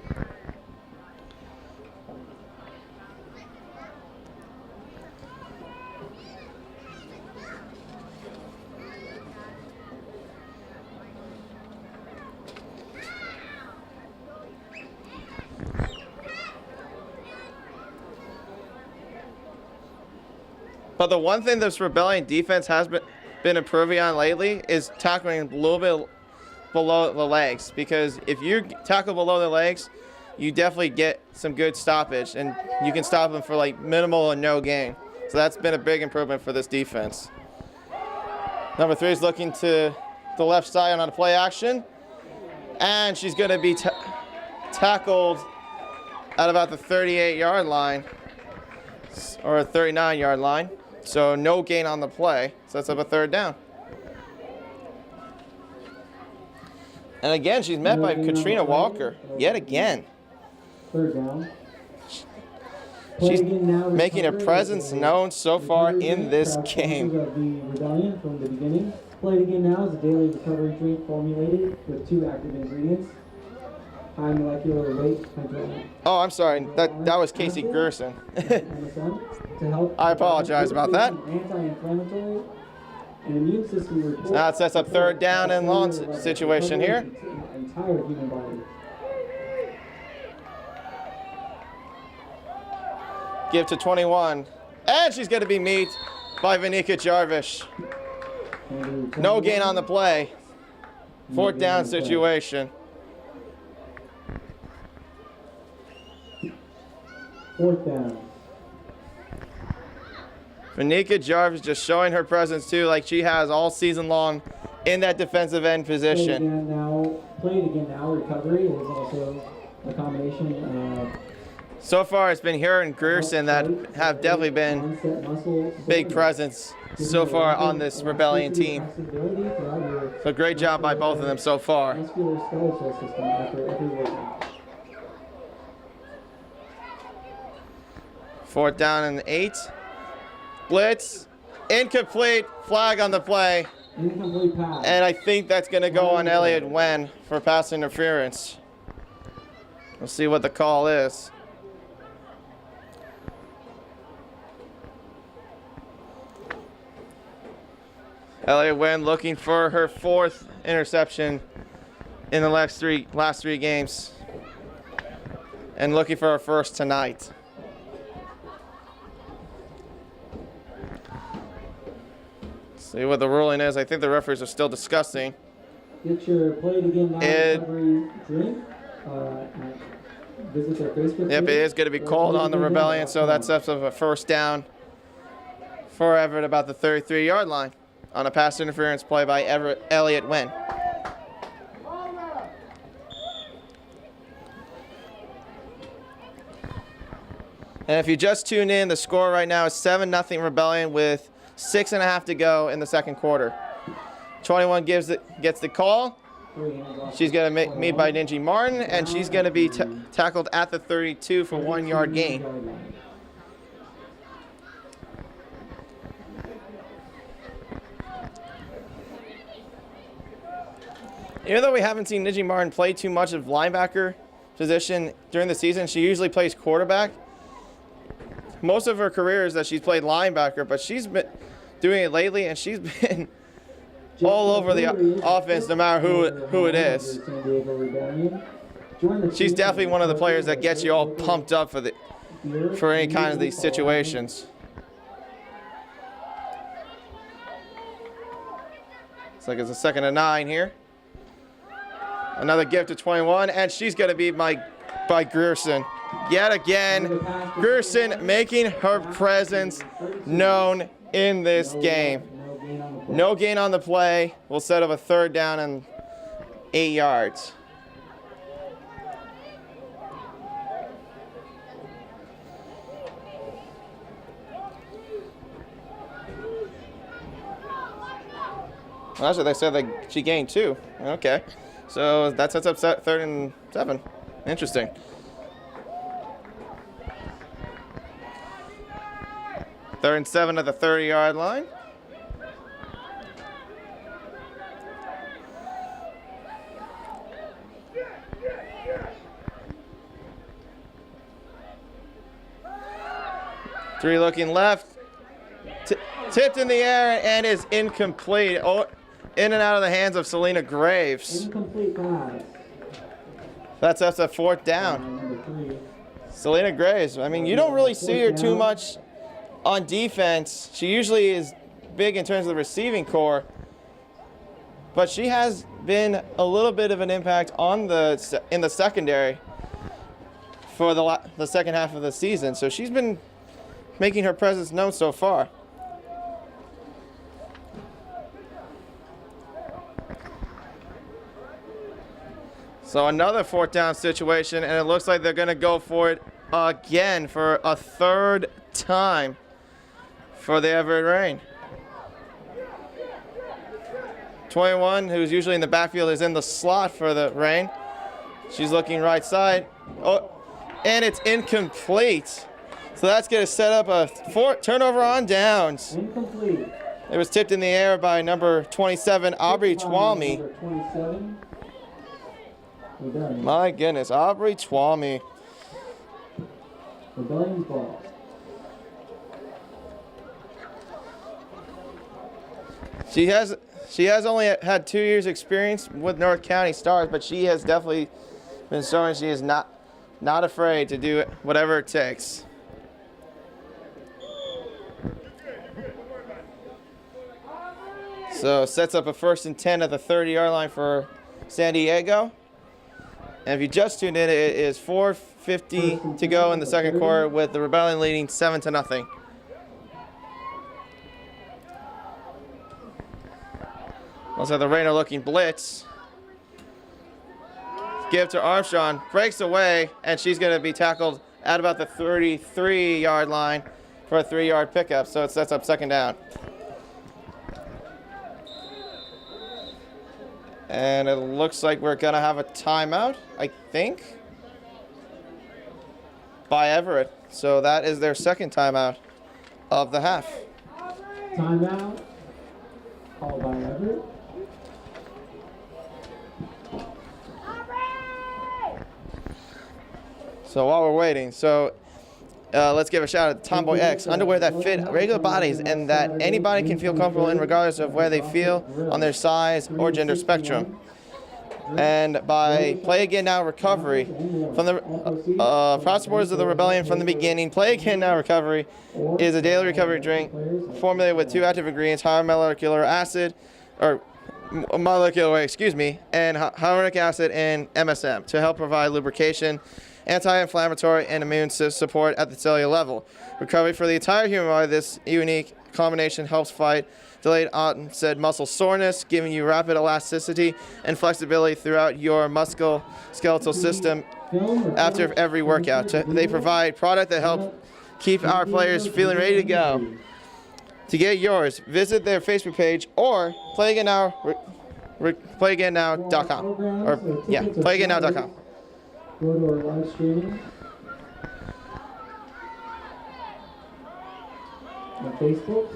But the one thing this Rebellion defense has been improving on lately is tackling a little bit below the legs. Because if you tackle below the legs, you definitely get some good stoppage, and you can stop them for like minimal or no gain. So that's been a big improvement for this defense. Number 3 is looking to the left side on a play action, and she's going to be tackled at about the 38-yard line or a 39-yard line. So no gain on the play. So that's up a 3rd down. And again, she's met by Katrina Walker yet again. 3rd down. She's making her presence known so far in this game. Of the Rebellion from the beginning. Played again now is a daily recovery drink formulated with 2 active ingredients. High molecular weight. Oh, I'm sorry. That was Casey Gerson. I apologize about that. Anti-inflammatory and immune system report. Now it sets up 3rd down and long situation here. Entire human body. Give to 21. And she's going to be meet by Vanika Jarvis. No gain on the play. 4th down situation. 4th down. Vanika Jarvis just showing her presence too, like she has all season long in that defensive end position. Played again now. Recovery is also a combination of. So far, it's been her and Grierson that have definitely been big presence so far on this Rebellion team. So great job by both of them so far. 4th down and 8. Blitz, incomplete, flag on the play. And I think that's going to go on Elliott Wen for pass interference. We'll see what the call is. Elliott Wynn looking for her 4th interception in the last three games. And looking for her first tonight. See what the ruling is. I think the referees are still discussing. Get your play to game 9 recovery drink. Visit their Facebook Yep, it page. is going to be called on the Rebellion, so that sets up a first down for Everett about the 33-yard line on a pass interference play by Elliott Wynn. And if you just tune in, the score right now is 7-0 Rebellion with 6.5 to go in the second quarter. 21 gets the call. She's going to meet by Ninji Martin, and she's going to be tackled at the 32 for 1-yard gain. Even though we haven't seen Ninji Martin play too much of linebacker position during the season, she usually plays quarterback. Most of her career is that she's played linebacker, but she's been doing it lately, and she's been all over the offense, no matter who it is. She's definitely one of the players that gets you all pumped up for any kind of these situations. Looks like it's a 2nd and 9 here. Another gift to 21, and she's going to be by Grierson. Yet again, Grierson making her presence known in this game. No gain on the play. We'll set up a 3rd down and 8 yards. Well, that's what they said. She gained 2. Okay. So that sets up 3rd and 7. Interesting. Third and 7 at the 30-yard line. Three looking left. Tipped in the air and is incomplete. Oh, in and out of the hands of Selena Graves. Incomplete pass. That's a 4th down. Selena Graves, I mean, you don't really see her too much on defense. She usually is big in terms of the receiving core, but she has been a little bit of an impact on in the secondary for the second half of the season. So she's been making her presence known so far. So another 4th down situation, and it looks like they're going to go for it again for a 3rd time for the Everett Rain. 21, who's usually in the backfield, is in the slot for the Rain. She's looking right side. Oh, and it's incomplete. So that's going to set up a turnover on downs. Incomplete. It was tipped in the air by number 27, Aubrey Twalmy. Number 27. My goodness, Aubrey Twalmy. Rebellion's ball. She has only had 2 years experience with North County Stars, but she has definitely been showing she is not afraid to do it, whatever it takes. So sets up a 1st and 10 at the 30-yard line for San Diego. And if you just tuned in, it is 4:50 to go in the second quarter with the Rebellion leading 7-0. Looks like the Rain are looking blitz. Give to Armstrong, breaks away, and she's going to be tackled at about the 33-yard line for a 3-yard pickup. So it sets up 2nd down. And it looks like we're going to have a timeout, I think, by Everett. So that is their 2nd timeout of the half. Timeout. Called by Everett. So while we're waiting, so Let's give a shout out to Tomboy X. Underwear that fit regular bodies and that anybody can feel comfortable in regardless of where they feel on their size or gender spectrum. And by Play Again Now Recovery, from the proud supporters of the Rebellion from the beginning, Play Again Now Recovery is a daily recovery drink formulated with 2 active ingredients, high molecular acid, and hyaluronic acid and MSM to help provide lubrication, anti-inflammatory, and immune support at the cellular level. Recovery for the entire human body, this unique combination helps fight delayed onset muscle soreness, giving you rapid elasticity and flexibility throughout your musculoskeletal system after every workout. They provide product that helps keep our players feeling ready to go. To get yours, visit their Facebook page or playagainnow.com. Or yeah, playagainnow.com. Go to our live streaming on Facebook.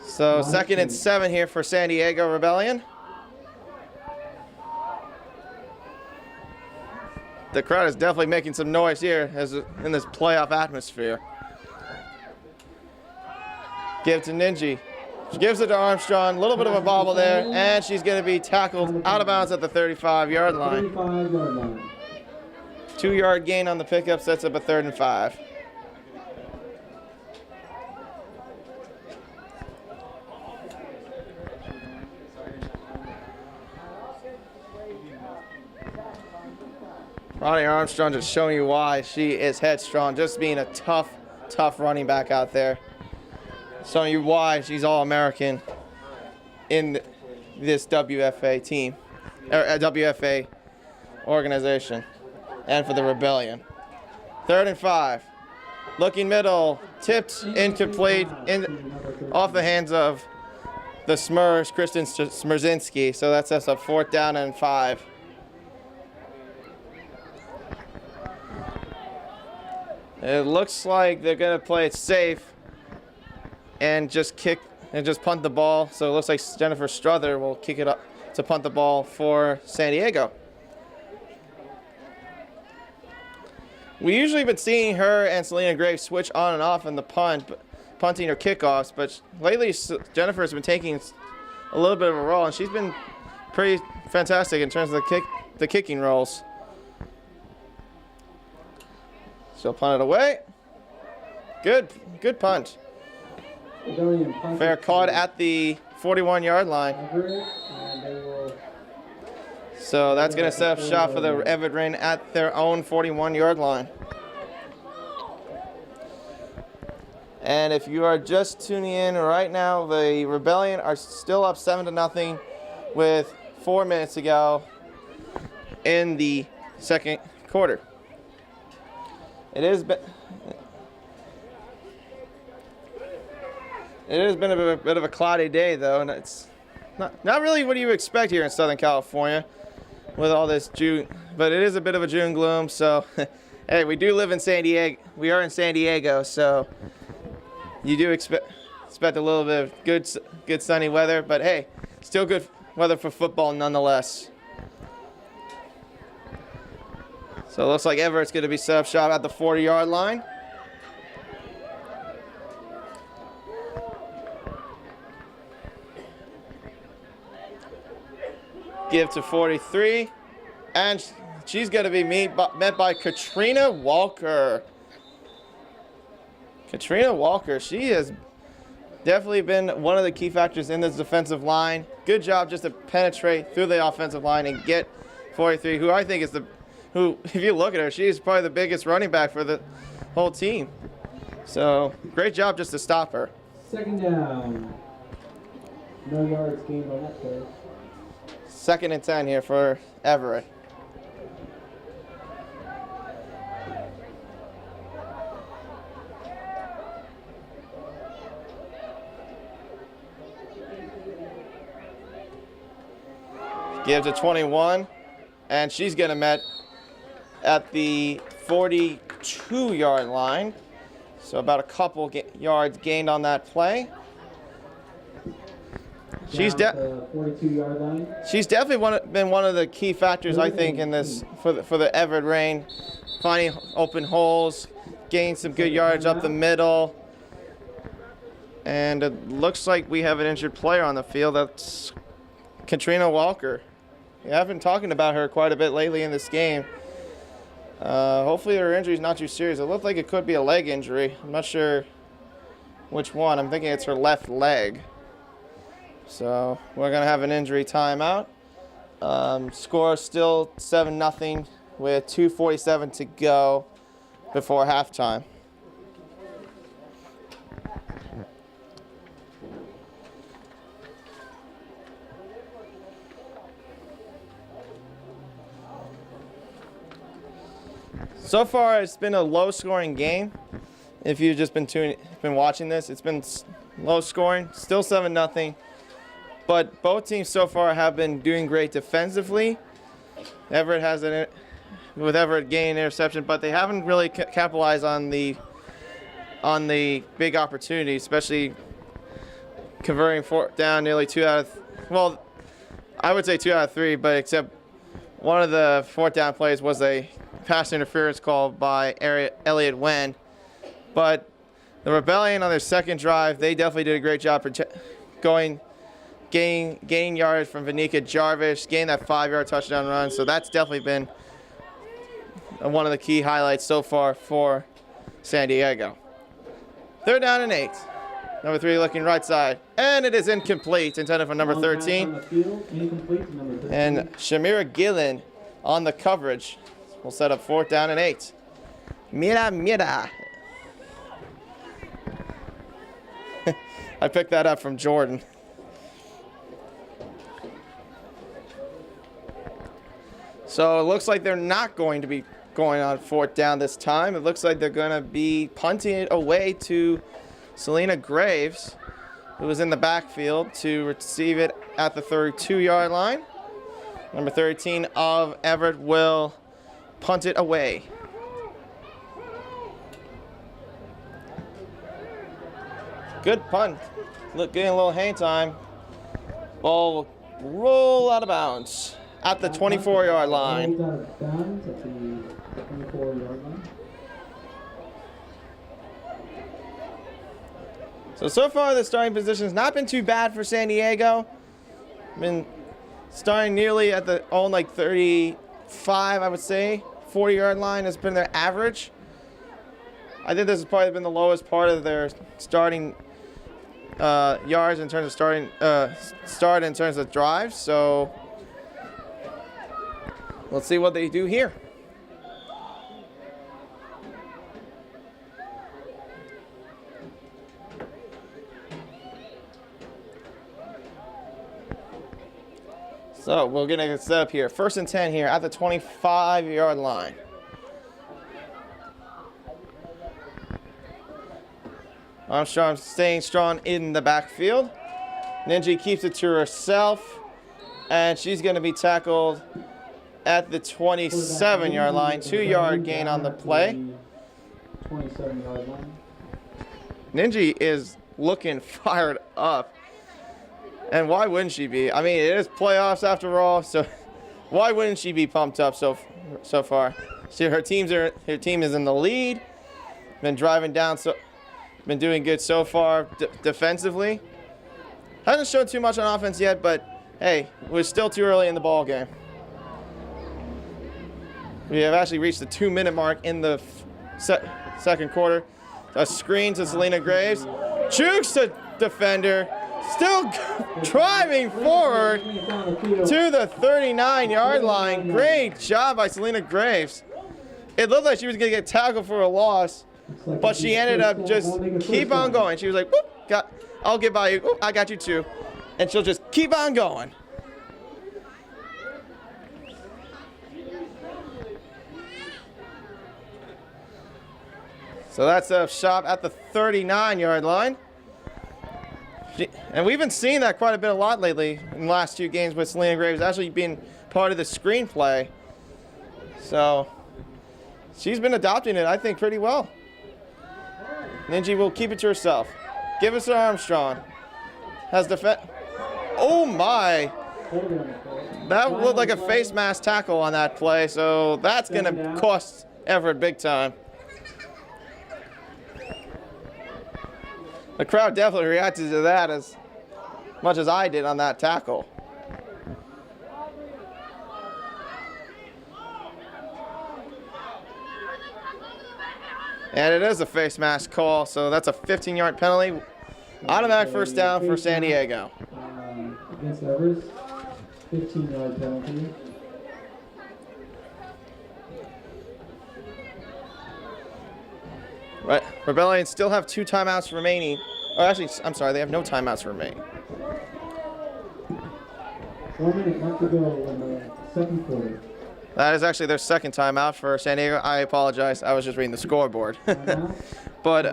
So 2nd and 7 here for San Diego Rebellion. The crowd is definitely making some noise here in this playoff atmosphere. Give to Ninji. She gives it to Armstrong. A little bit of a bobble there, and she's going to be tackled out of bounds at the 35-yard line. 35-yard line. 2-yard gain on the pickup sets up a 3rd and 5. Ronnie Armstrong just showing you why she is headstrong, just being a tough running back out there. Showing you why she's All-American in this WFA team, or WFA organization, and for the Rebellion. 3rd and 5. Looking middle, tipped, incomplete, off the hands of the Smurs, Kristen Smrzinski. So that sets up 4th down and 5. It looks like they're going to play it safe and just punt the ball. So it looks like Jennifer Struther will kick it up to punt the ball for San Diego. We usually been seeing her and Selena Graves switch on and off in the punting or kickoffs, but lately Jennifer's been taking a little bit of a role, and she's been pretty fantastic in terms of the kicking roles. She'll punt it away. Good punt. Fair caught at the 41-yard line. So that's going to set up shot for the Everett Rain at their own 41-yard line. And if you are just tuning in right now, the Rebellion are still up 7-0 with 4 minutes to go in the 2nd quarter. It has been a bit of a cloudy day, though, and it's not really what you expect here in Southern California with all this June, but it is a bit of a June gloom. So, hey, we do live in San Diego. We are in San Diego, so you do expect a little bit of good sunny weather, but hey, still good weather for football nonetheless. So it looks like Everett's going to be set up shop at the 40-yard line. Give to 43. And she's going to be met by Katrina Walker. Katrina Walker, she has definitely been one of the key factors in this defensive line. Good job just to penetrate through the offensive line and get 43, who I think is who, if you look at her, she's probably the biggest running back for the whole team. So, great job just to stop her. 2nd down. No yards gained on that play. 2nd and 10 here for Everett. Gives a 21, and she's going to met at the 42-yard line. So about a couple yards gained on that play. She's 42-yard line. She's definitely been one of the key factors, I think, in this for the Everett Rain, finding open holes, gained some good yardage up the middle. And it looks like we have an injured player on the field. That's Katrina Walker. We have been talking about her quite a bit lately in this game. Hopefully her injury is not too serious. It looked like it could be a leg injury. I'm not sure which one. I'm thinking it's her left leg. So we're going to have an injury timeout. Score still 7-0 with 2:47 to go before halftime. So far, it's been a low-scoring game. If you've just been watching this, it's been low-scoring, still 7-0. But both teams so far have been doing great defensively. Everett has with Everett gaining interception, but they haven't really capitalized on the big opportunity, especially converting fourth down nearly 2 out of, well, I would say 2 out of 3, but except one of the fourth down plays was a pass interference call by Elliott Wen. But the Rebellion on their second drive, they definitely did a great job gaining yardage from Vanika Jarvis, gained that 5-yard touchdown run. So that's definitely been one of the key highlights so far for San Diego. 3rd down and 8. Number 3 looking right side. And it is incomplete, intended for number 13. And Shamira Gillen on the coverage will set up 4th down and 8. Mira. I picked that up from Jordan. So it looks like they're not going to be going on 4th down this time. It looks like they're going to be punting it away to Selena Graves, who is in the backfield, to receive it at the 32-yard line. Number 13 of Everett will punt it away. Good punt. Look, getting a little hang time. Ball will roll out of bounds at the 24-yard line. So far the starting position has not been too bad for San Diego. Been starting nearly at the 35, I would say. 40-yard line has been their average. I think this has probably been the lowest part of their starting yards in terms of start in terms of drives. So let's see what they do here. So we're going to get set up here. 1st and 10 here at the 25-yard line. Armstrong staying strong in the backfield. Ninja keeps it to herself, and she's going to be tackled at the 27-yard line. 2-yard gain on the play. 27-yard line. Ninja is looking fired up. And why wouldn't she be? I mean, it is playoffs after all, so why wouldn't she be pumped up so far? See, her team is in the lead. Been driving down, been doing good so far defensively. Hasn't shown too much on offense yet, but hey, we're still too early in the ball game. We have actually reached the 2-minute mark in the second quarter. A screen to Selena Graves. Jukes the defender. Still driving forward to the 39-yard line. Great job by Selena Graves. It looked like she was going to get tackled for a loss, but she ended up just keep on going. She was like, whoop, I'll get by you. Whoop, I got you too. And she'll just keep on going. So that's a shot at the 39-yard line. And we've been seeing that quite a lot lately in the last 2 games with Selena Graves actually being part of the screenplay. So she's been adopting it, I think, pretty well. Ninja will keep it to herself. Give us to Armstrong. Has defense. Oh my! That looked like a face mask tackle on that play, so that's going to cost Everett big time. The crowd definitely reacted to that as much as I did on that tackle. And it is a face mask call, so that's a 15-yard penalty. Automatic first down for San Diego. Against Everett, 15-yard penalty. Right, Rebellion still have 2 timeouts remaining. Oh, actually, I'm sorry, they have no timeouts remaining. 1 minute left to go in the second quarter. That is actually their second timeout for San Diego. I apologize, I was just reading the scoreboard. But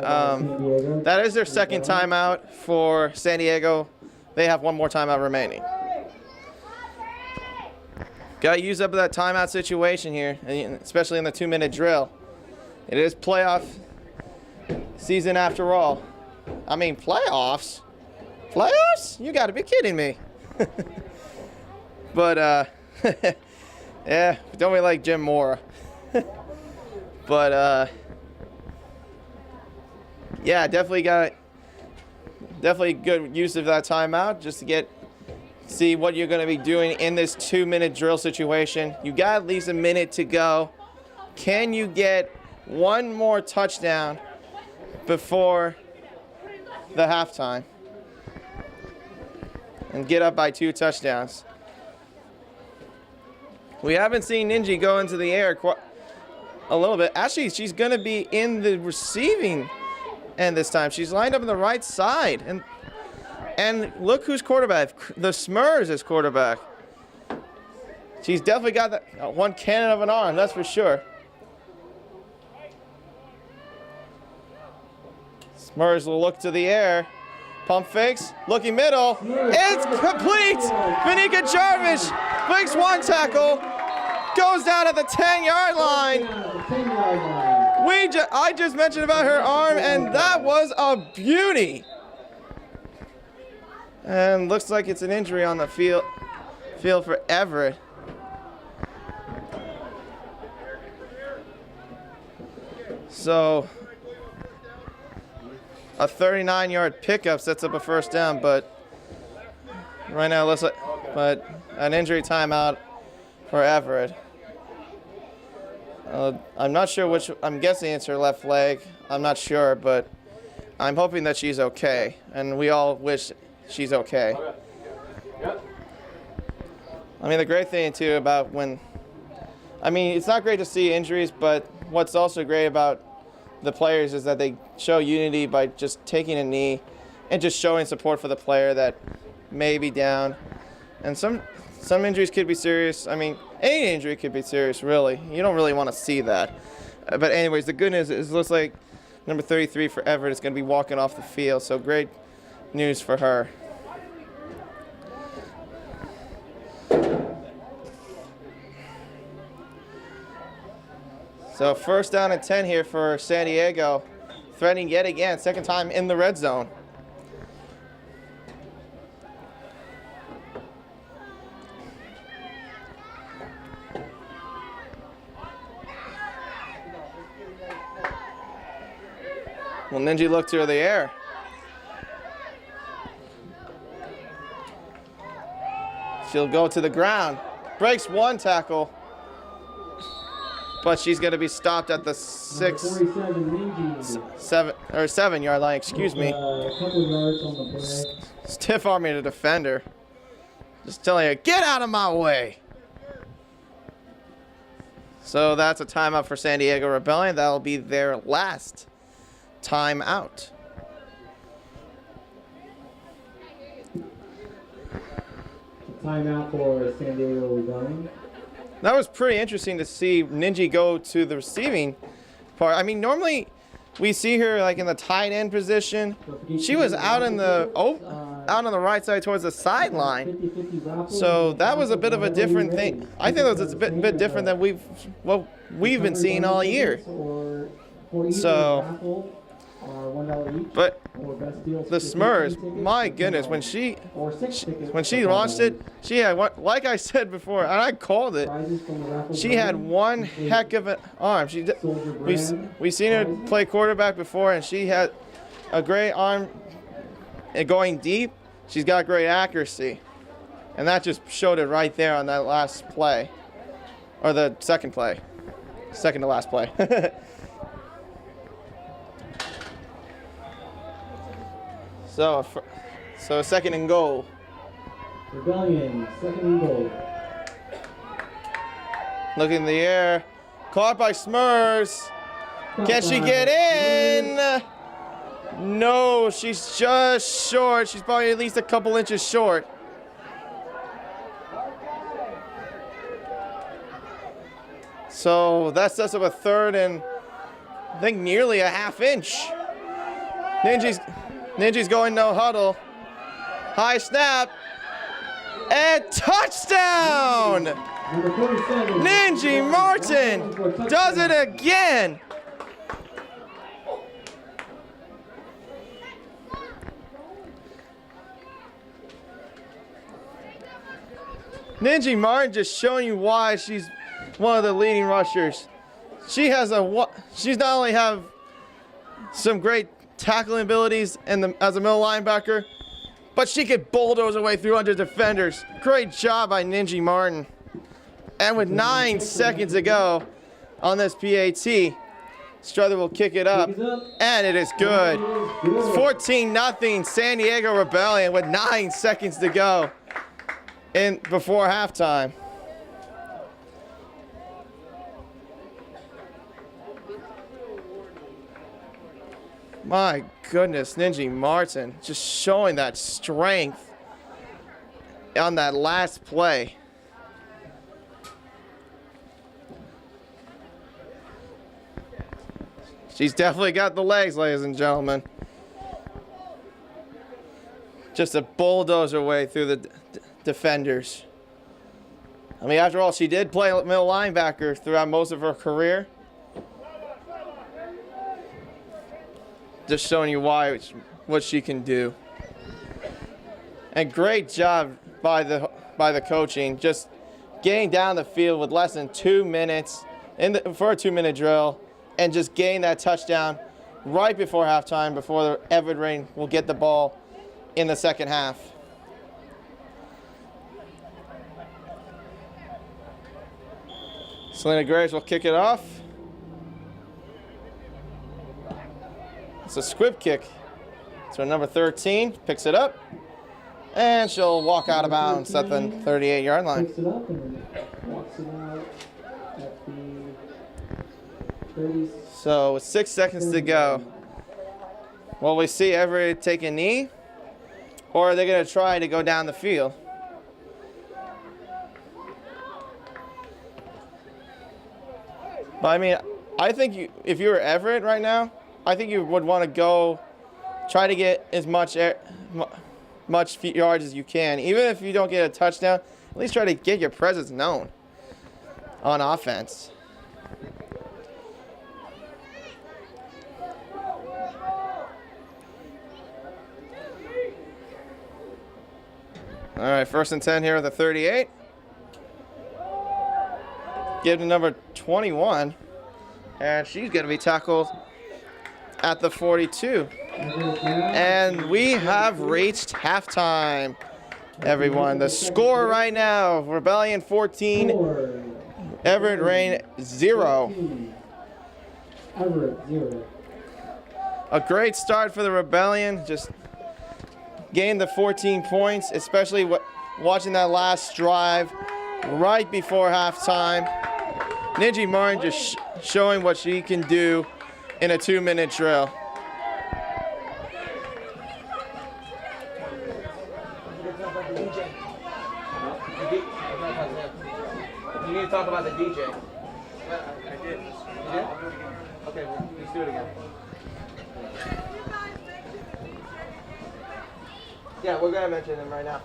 that is their second timeout for San Diego. They have 1 more timeout remaining. Got to use up that timeout situation here, especially in the 2-minute drill. It is playoff season after all. I mean, playoffs? Playoffs? You got to be kidding me. But, yeah, don't we like Jim Mora? But, yeah, definitely good use of that timeout just to see what you're going to be doing in this 2-minute drill situation. You got at least a minute to go. Can you get 1 more touchdown before the halftime and get up by 2 touchdowns? We haven't seen Ninji go into the air a little bit. Actually, she's going to be in the receiving end this time. She's lined up on the right side. And look who's quarterback. The Smurs is quarterback. She's definitely got that one cannon of an arm, that's for sure. Smurs will look to the air. Pump fakes, looking middle. It's complete! Vanika Jarvish breaks 1 tackle, goes down at the 10-yard line. I just mentioned about her arm, and that was a beauty. And looks like it's an injury on the field for Everett. So a 39-yard pickup sets up a first down, but right now but an injury timeout for Everett. I'm not sure which. I'm guessing it's her left leg. I'm not sure, but I'm hoping that she's okay, and we all wish she's okay. I mean, the great thing too about it's not great to see injuries, but what's also great about the players is that they show unity by just taking a knee and just showing support for the player that may be down. And some injuries could be serious. I mean, any injury could be serious, really. You don't really want to see that. But anyways, the good news is it looks like number 33 for Everett is going to be walking off the field, so great news for her. So first down and 10 here for San Diego, threatening yet again, second time in the red zone. Will Ninji look to the air? She'll go to the ground. Breaks 1 tackle. But she's going to be stopped at the 7-yard line, excuse me. A couple yards on the play. Stiff arming a defender. Just telling her, get out of my way. So that's a timeout for San Diego Rebellion. That'll be their last timeout. Timeout for San Diego Rebellion. That was pretty interesting to see Ninji go to the receiving part. I mean, normally we see her like in the tight end position. She was out on the right side towards the sideline. So that was a bit of a different thing. I think that was a bit different than what we've been seeing all year. So, but the Smurs, my goodness, when she launched it, she had like I said before, and I called it. She had one heck of an arm. We've seen her play quarterback before, and she had a great arm going deep, she's got great accuracy. And that just showed it right there on that last play. Or the second play. Second to last play. So second and goal. Rebellion, second and goal. Look in the air. Caught by Smurs. Can she get in? No, she's just short. She's probably at least a couple inches short. So that sets up a third and I think nearly a half inch. Ninji's going no huddle. High snap. And touchdown! Number 47. Ninji Martin does it again. Ninji Martin just showing you why she's one of the leading rushers. She's not only have some great tackling abilities as a middle linebacker, but she could bulldoze her way through under defenders. Great job by Ninji Martin. And with 9 seconds to go on this PAT, Struther will kick it up, and it is good. It's 14-0 San Diego Rebellion with 9 seconds to go before halftime. My goodness, Ninji Martin just showing that strength on that last play. She's definitely got the legs, ladies and gentlemen. Just a bulldozer way through the defenders. I mean, after all, she did play middle linebacker throughout most of her career. Just showing you what she can do. And great job by the coaching, just getting down the field with less than 2 minutes for a 2-minute drill, and just getting that touchdown right before halftime, before the Everett Rain will get the ball in the second half. Selena Graves will kick it off. It's a squib kick. So number 13 picks it up, and she'll walk out of bounds at the 38-yard line. Picks it up and walks it out at the 30. So with 6 seconds to go, will we see Everett take a knee, or are they going to try to go down the field? But I mean, I think if you were Everett right now, I think you would want to go try to get as much yards as you can. Even if you don't get a touchdown, at least try to get your presence known on offense. All right, 1st and 10 here at the 38. Give to number 21, and she's going to be tackled at the 42. And we have reached halftime, everyone. The score right now, Rebellion 14, Everett Rain 0. Everett 0. A great start for the Rebellion, just gained the 14 points, especially watching that last drive right before halftime. Ninji Martin just showing what she can do in a 2-minute drill. You need to talk about the DJ. I did. You did? Okay, well, let's do it again. Yeah, we're gonna mention him right now.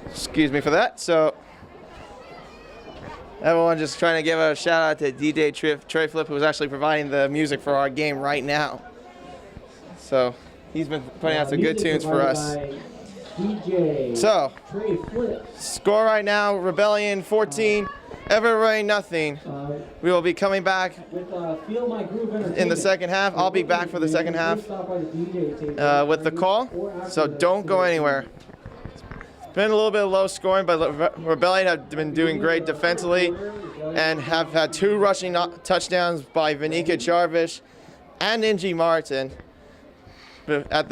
Excuse me for that. So everyone just trying to give a shout out to DJ Trey Flip, who's actually providing the music for our game right now. So he's been putting out some good tunes for us. DJ So Trey Flip. score right now, Rebellion 14, Everett nothing. We will be coming back With Feel My Groove in the Entertainment. second half. I'll be back for the second half Stop by the DJ table with the call, so don't go anywhere. It's been a little bit low scoring, but Rebellion have been doing great defensively and have had 2 rushing touchdowns by Vanika Jarvis and Ninji Martin at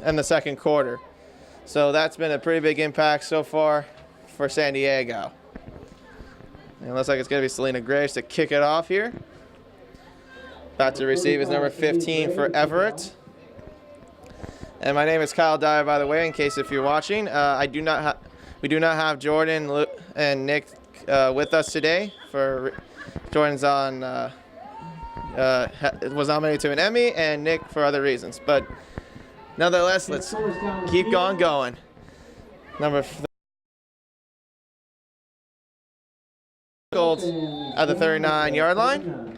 in the second quarter. So that's been a pretty big impact so far for San Diego. And it looks like it's going to be Selena Graves to kick it off here. About to receive is number 15 for Everett. And my name is Kyle Dyer, by the way, in case if you're watching. we do not have Jordan and Nick with us today. Jordan's was nominated to an Emmy, and Nick for other reasons. But nonetheless, let's keep going. Number Gold at the 39-yard line.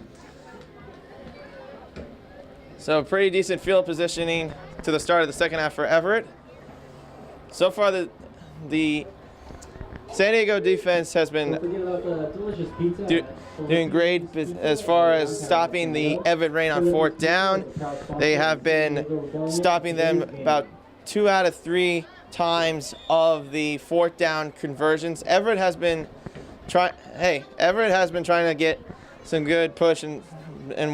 So pretty decent field positioning to the start of the second half for Everett. So far, the San Diego defense has been doing great as far as stopping the Everett Rain on 4th down. They have been stopping them about 2 out of 3 times of the 4th down conversions. Everett has been trying to get some good push, and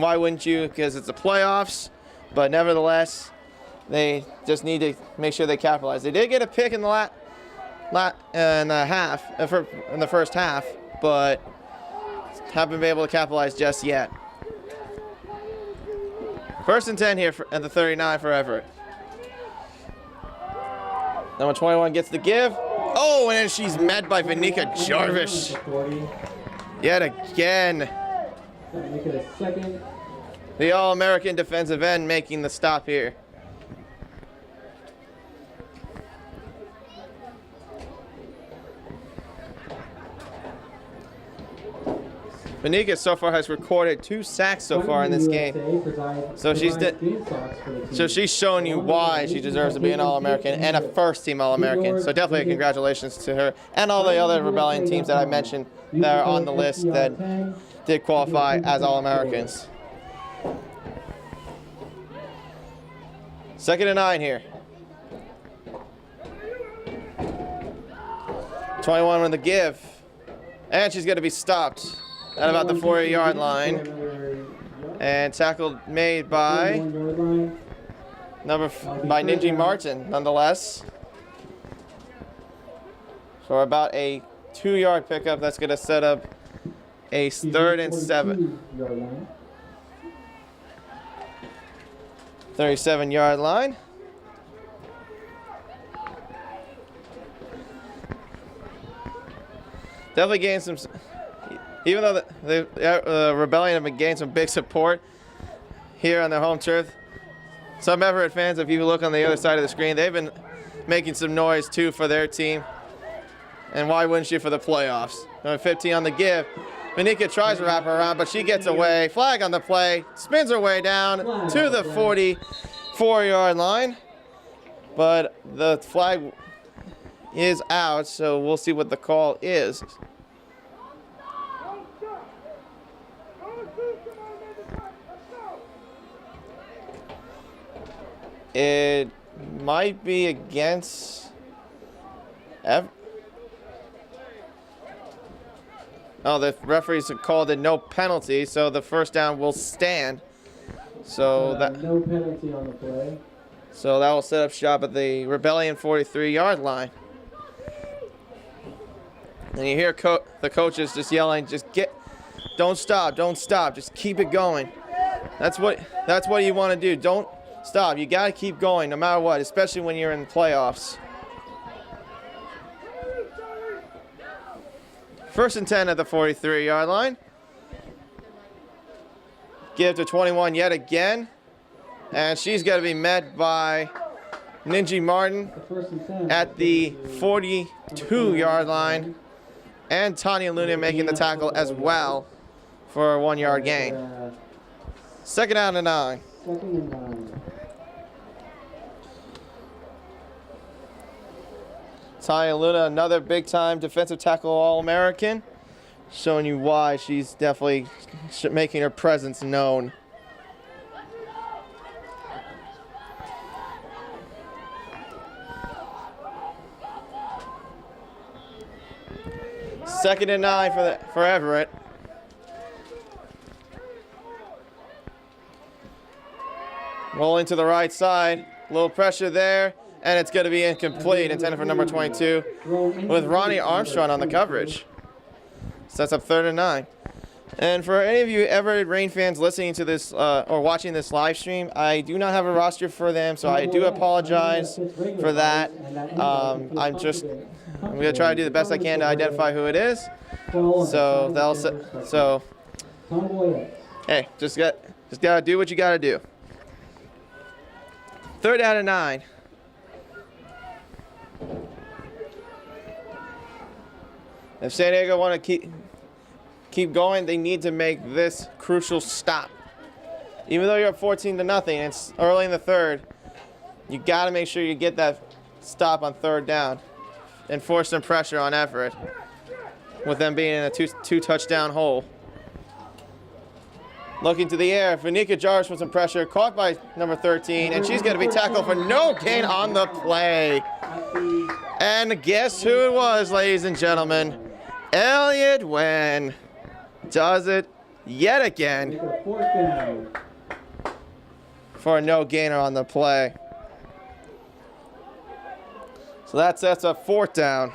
why wouldn't you? Because it's the playoffs, but nevertheless, they just need to make sure they capitalize. They did get a pick in the in the first half, but haven't been able to capitalize just yet. 1st and 10 here at the 39 for Everett. Number 21 gets the give. Oh, and then she's met by Vanika Jarvis. Yet again. The All-American defensive end making the stop here. Vanika so far has recorded 2 sacks so far in this game. So she's showing you why she deserves to be an All-American and a first-team All-American. So definitely congratulations to her and all the other Rebellion teams that I mentioned that are on the list that did qualify as All-Americans. 2nd and 9 here. 21 with the give. And she's going to be stopped at about the 4-yard line, and tackle made by Ninji Martin, nonetheless. For about a 2-yard pickup, that's going to set up a 3rd and 7. 37-yard line. Definitely gained some. Even though the Rebellion have been gaining some big support here on their home turf, some Everett fans, if you look on the other side of the screen, they've been making some noise too for their team. And why wouldn't you for the playoffs? Number 15 on the give. Vanika tries to wrap her around, but she gets away. Flag on the play. Spins her way down to the 44-yard line. But the flag is out, so we'll see what the call is. It might be against the referees called it no penalty, so the 1st down will stand. So no penalty on the play. So that will set up shop at the Rebellion 43-yard line. And you hear the coaches just yelling, don't stop, just keep it going. That's what you want to do. Don't stop. You got to keep going no matter what, especially when you're in the playoffs. 1st and 10 at the 43-yard line. Give to 21 yet again. And she's got to be met by Ninji Martin at the 42-yard line. And Tanya Luna making the tackle as well for a 1-yard gain. 2nd down and 9. Tanya Luna, another big-time defensive tackle All-American showing you why she's definitely making her presence known. Second and 9 for Everett. Rolling to the right side. A little pressure there, and it's going to be incomplete. Intended for number 22 with Ronnie Armstrong on the coverage. Sets up 3rd and 9. And for any of you Everett Rain fans listening to this or watching this live stream, I do not have a roster for them, so I do apologize for that. I'm going to try to do the best I can to identify who it is. So hey, just gotta do what you gotta do. 3rd out of 9. If San Diego want to keep going, they need to make this crucial stop. Even though you're up 14-0, it's early in the 3rd. You got to make sure you get that stop on 3rd down and force some pressure on Everett, with them being in a two touchdown hole. Looking to the air, Vanika Jarvis with some pressure, caught by number 13, and she's going to be tackled for no gain on the play. And guess who it was, ladies and gentlemen? Elliott Wen does it yet again for a no gainer on the play. So that sets up 4th down.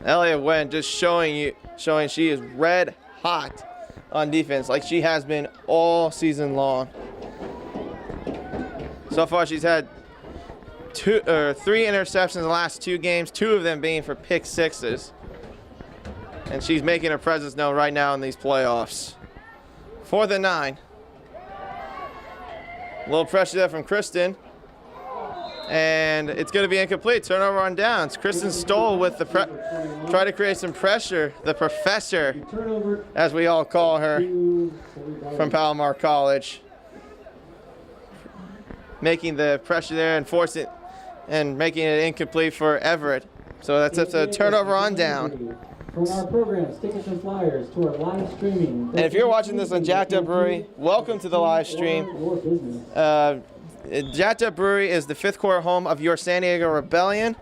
Elliott Wen just showing she is red hot on defense, like she has been all season long. So far, she's had 3 interceptions in the last 2 games, 2 of them being for pick sixes. And she's making her presence known right now in these playoffs. 4th and 9. A little pressure there from Kristen. And it's going to be incomplete. Turnover on downs. Kristen Stoll with the try to create some pressure. The professor, as we all call her, from Palomar College, making the pressure there and forcing it and making it incomplete for Everett. So that's a turnover on down. From our programs, tickets and flyers to our live streaming. And if you're watching this on Jacked Up Brewery, welcome to the live stream. Jacked Up Brewery is the 5th quarter home of your San Diego Rebellion.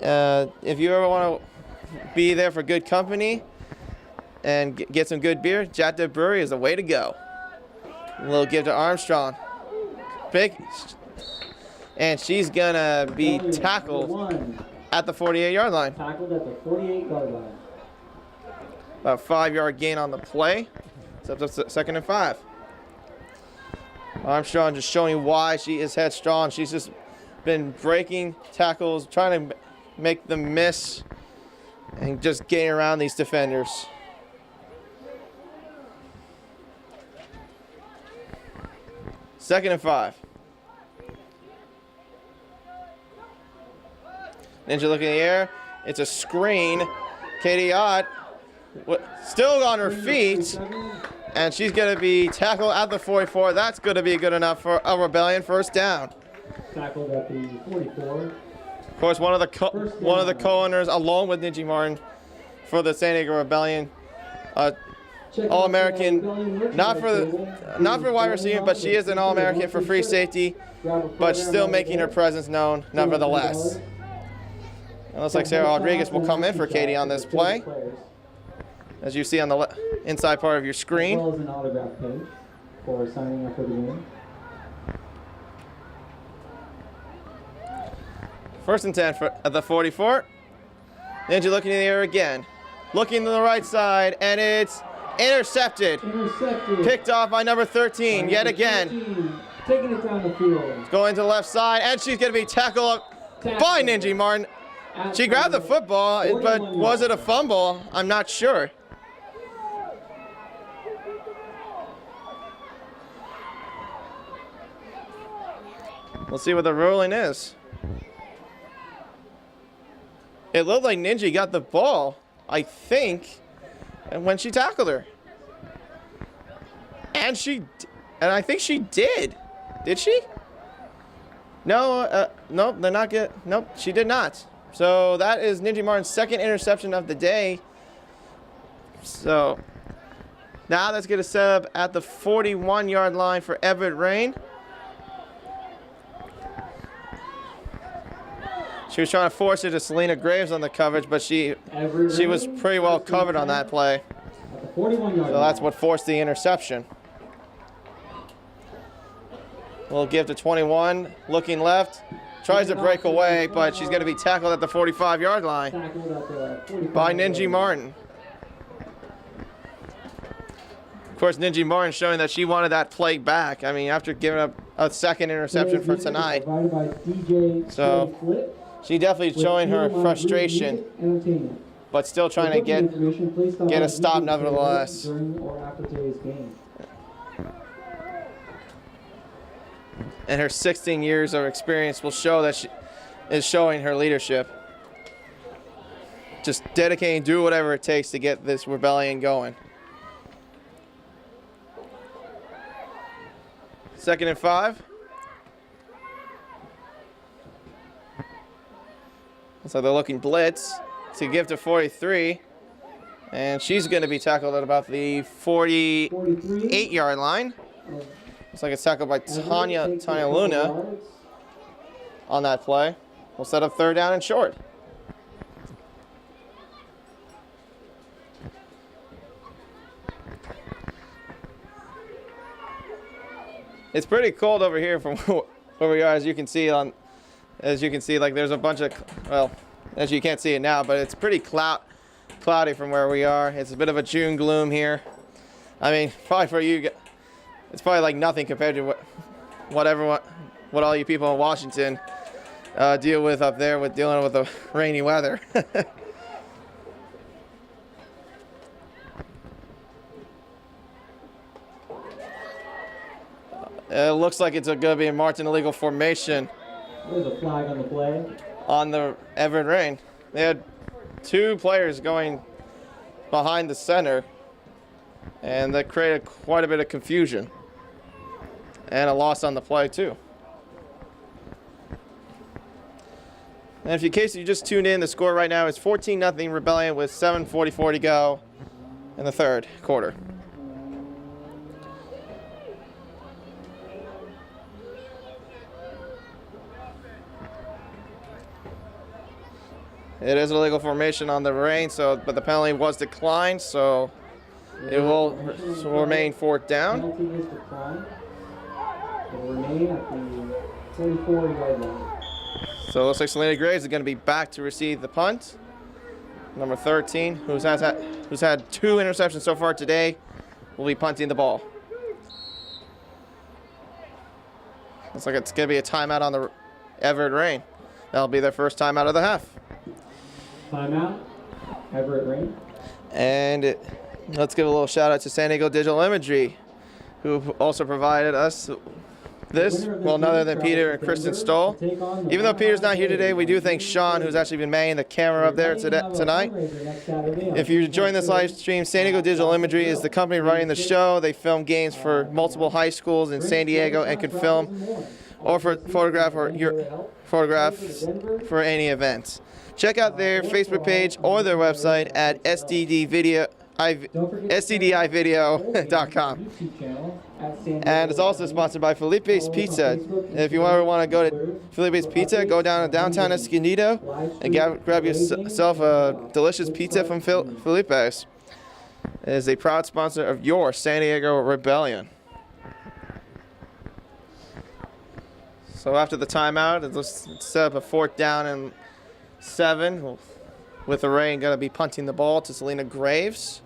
If you ever want to be there for good company and get some good beer, Jacked Up Brewery is the way to go. A little give to Armstrong. Big. And she's going to be tackled at the 48-yard line. Tackled at the 48-yard line. About 5-yard gain on the play. It's up to 2nd and 5. Armstrong just showing you why she is headstrong. She's just been breaking tackles, trying to make them miss, and just getting around these defenders. Second and 5. Ninja looking in the air. It's a screen. Katie Ott still on her feet. And she's going to be tackled at the 44. That's going to be good enough for a Rebellion 1st down. Tackled at the 44. Of course, one of the co-owners, along with Ninji Martin, for the San Diego Rebellion. All-American, not for wide receiver, but she is an All-American for free safety, but still making her presence known nevertheless. It looks like Sarah Rodriguez will come in for Katie on this play, as you see on the inside part of your screen. As well as an autograph page for signing up for the game. 1st and 10 at the 44. Ninja looking in the air again. Looking to the right side, and it's intercepted. Picked off by number 13 yet again. Taking it down the field. Going to the left side, and she's going to be tackled by Ninja Martin. She grabbed the football, but was it a fumble? I'm not sure. We'll see what the ruling is. It looked like Ninja got the ball, I think, and when she tackled her. And I think she did. Did she? No, nope, they're not good. Nope, she did not. So that is Ninja Martin's second interception of the day. So now let's get a setup at the 41-yard line for Everett Rain. She was trying to force it to Selena Graves on the coverage, but she was pretty well covered on that play. At the 41-yard So that's what forced the interception. We'll give to 21, looking left. Tries to break away, but she's going to be tackled at the 45-yard line by Ninja Martin. Of course, Ninja Martin showing that she wanted that play back. I mean, after giving up a second interception for tonight. So she definitely showing her frustration, but still trying to get a stop nevertheless. And her 16 years of experience will show that she is showing her leadership. Just dedicating, do whatever it takes to get this rebellion going. 2nd and 5. So they're looking blitz to give to 43. And she's going to be tackled at about the 48-yard line. Looks like it's tackled by Tanya Luna on that play. We'll set up 3rd down and short. It's pretty cold over here from where we are, as you can see, like there's a bunch of, well, as you can't see it now, but it's pretty cloudy from where we are. It's a bit of a June gloom here. I mean, probably for you, it's probably like nothing compared to what all you people in Washington deal with up there with dealing with the rainy weather. It looks like it's going to be a Martin illegal formation. There's a flag on the play. On the Everett Rain. They had 2 players going behind the center, and that created quite a bit of confusion. And a loss on the play, too. And in case you just tuned in, the score right now is 14-0 Rebellion with 7:44 to go in the 3rd quarter. It is an illegal formation on the Rain, but the penalty was declined, so it will remain 4th down. Penalty is declined. It will remain at the 44-yard line. So it looks like Selena Graves is going to be back to receive the punt. Number 13, who's had 2 interceptions so far today, will be punting the ball. Looks like it's going to be a timeout on the Everett Rain. That'll be their first timeout of the half. Timeout, Everett Rain. And let's give a little shout out to San Diego Digital Imagery, who also provided us this. Well, none other than Peter and Kristen Stoll. Even though Peter's not here today, we do thank Sean, who's actually been manning the camera up there tonight. If you're enjoying this live stream, San Diego Digital Imagery is the company running the show. They film games for multiple high schools in San Diego and can film or photograph for any events. Check out their Facebook page or their website at sddivideo.com. And it's also sponsored by Felipe's Pizza. If you ever want to go to Felipe's Pizza, go down to downtown Escondido and grab yourself a delicious pizza from Felipe's. It is a proud sponsor of your San Diego Rebellion. So after the timeout, let's set up a 4th down and 7, with the Rain going to be punting the ball to Selena Graves.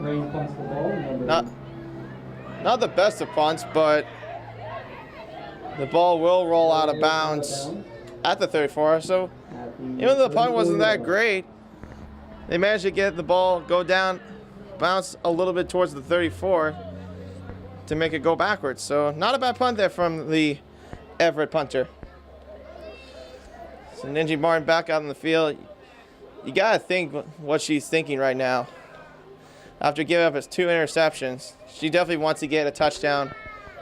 Rain punts the ball. Not the best of punts, but the ball will roll out of bounds at the 34. So even though the punt wasn't that great, they managed to get the ball, go down, bounce a little bit towards the 34 to make it go backwards. So not a bad punt there from the Everett punter. So Ninja Martin back out in the field. You got to think what she's thinking right now. after giving up his 2 interceptions. She definitely wants to get a touchdown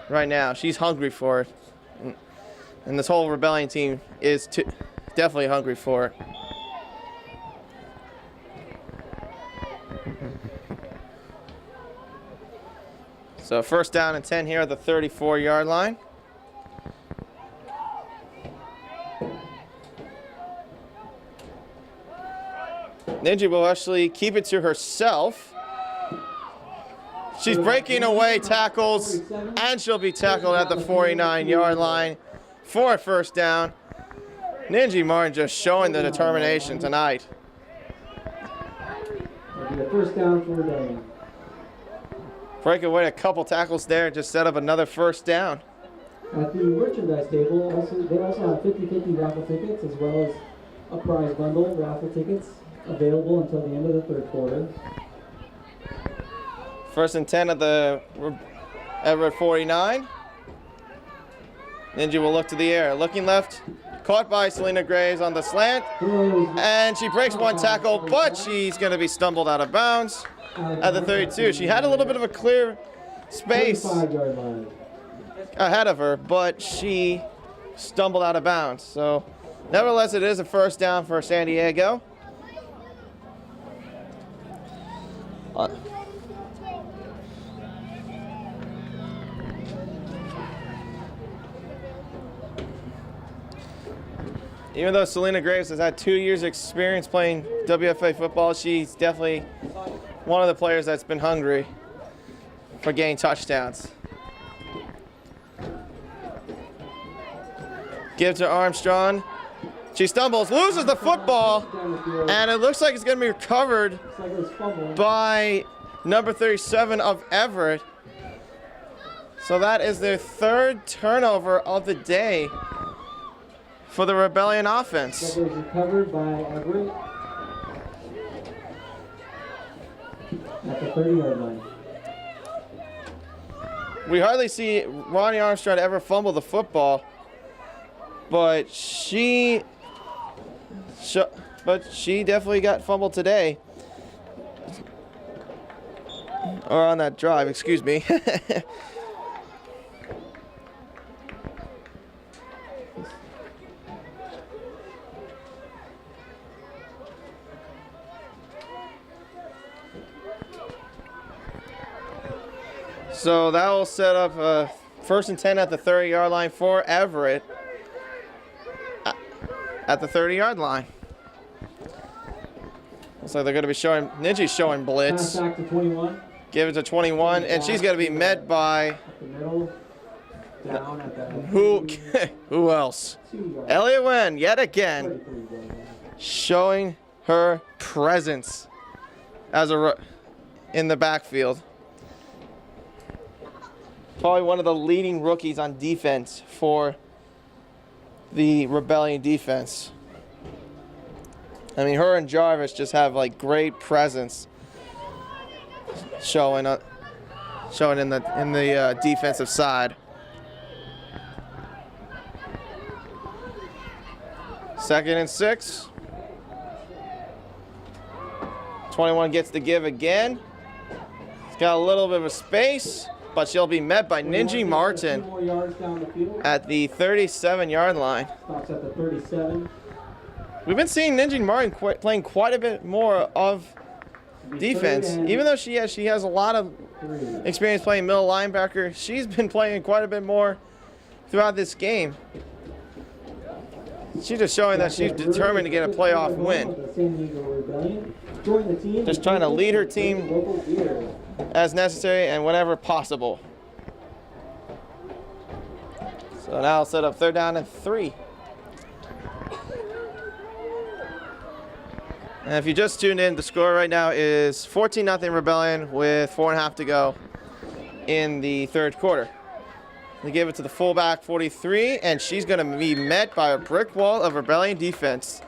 right now. She's hungry for it. And this whole Rebellion team is definitely hungry for it. So first down and 10 here at the 34-yard line. Ninja will actually keep it to herself. She's breaking away tackles, and she'll be tackled at the 49-yard line for a first down. Ninja Martin just showing the determination tonight. That'll be a first down for Rebellion. Break away a couple tackles there, just set up another first down. At the merchandise table, they also have 50-50 raffle tickets as well as a prize bundle raffle tickets available until the end of the third quarter. First and 10 at the Everett 49. Ninja will look to the air. Looking left, caught by Selena Graves on the slant. And she breaks one tackle, but she's going to be stumbled out of bounds at the 32. She had a little bit of a clear space ahead of her, but she stumbled out of bounds. So, nevertheless, it is a first down for San Diego. Even though Selena Graves has had 2 years experience playing WFA football, she's definitely one of the players that's been hungry for getting touchdowns. Gives to Armstrong. She stumbles, loses the football, and it looks like it's going to be recovered by number 37 of Everett. So that is their 3rd turnover of the day for the Rebellion offense. That was recovered by Everett at the 30-yard line. We hardly see Ronnie Armstrong ever fumble the football, but she definitely got fumbled today. Or on that drive, excuse me. So that will set up first and 10 at the 30-yard line for Everett at the 30-yard line. Looks like they're going to be showing, Ninja's showing blitz. Pass back to 21. Give it to 21, and she's going to be met by The middle, down at the who else? 2 yards. Elliot Wen, yet again, 33 yards. showing her presence as in the backfield. Probably one of the leading rookies on defense for the Rebellion defense. I mean, her and Jarvis just have like great presence showing in the defensive side. Second and 6. 21 gets the give again. It's got a little bit of a space, but she'll be met by Ninja Martin 2 more yards down the field. at the 37-yard line. Stops at the 37. We've been seeing Ninja Martin playing quite a bit more of defense. Even though she has a lot of experience playing middle linebacker, she's been playing quite a bit more throughout this game. She's just showing that she's determined to get a playoff win. Just trying to lead her team as necessary and whenever possible. So now I'll set up 3rd down and 3. And if you just tuned in, the score right now is 14-0 Rebellion with 4.5 to go in the 3rd quarter. They give it to the fullback, 43, and she's going to be met by a brick wall of Rebellion defense.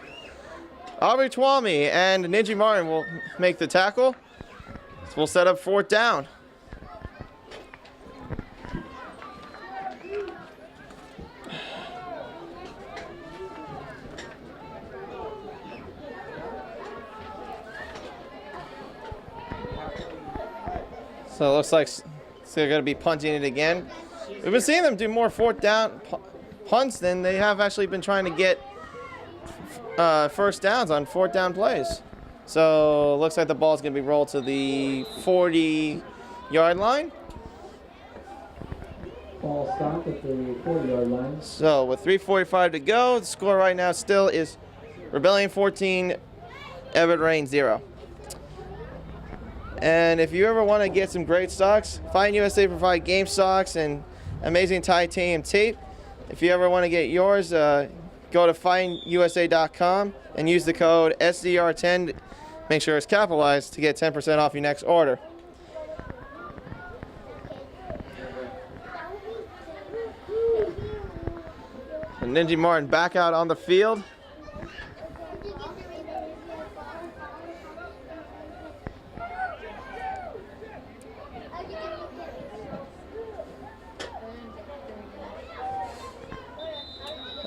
Aubrey Twalmy and Ninja Martin will make the tackle. So we'll set up 4th down. So it looks like they're going to be punting it again. We've been seeing them do more fourth down punts than they have actually been trying to get first downs on fourth down plays. So it looks like the ball's going to be rolled to the 40-yard line. Ball stopped at the 40-yard line. So with 3:45 to go, the score right now still is Rebellion 14, Everett Rain 0. And if you ever want to get some great socks, Fighting USA provide game socks and amazing titanium tape. If you ever want to get yours, go to fightingusa.com and use the code SDR10. Make sure it's capitalized to get 10% off your next order. And Ninja Martin back out on the field.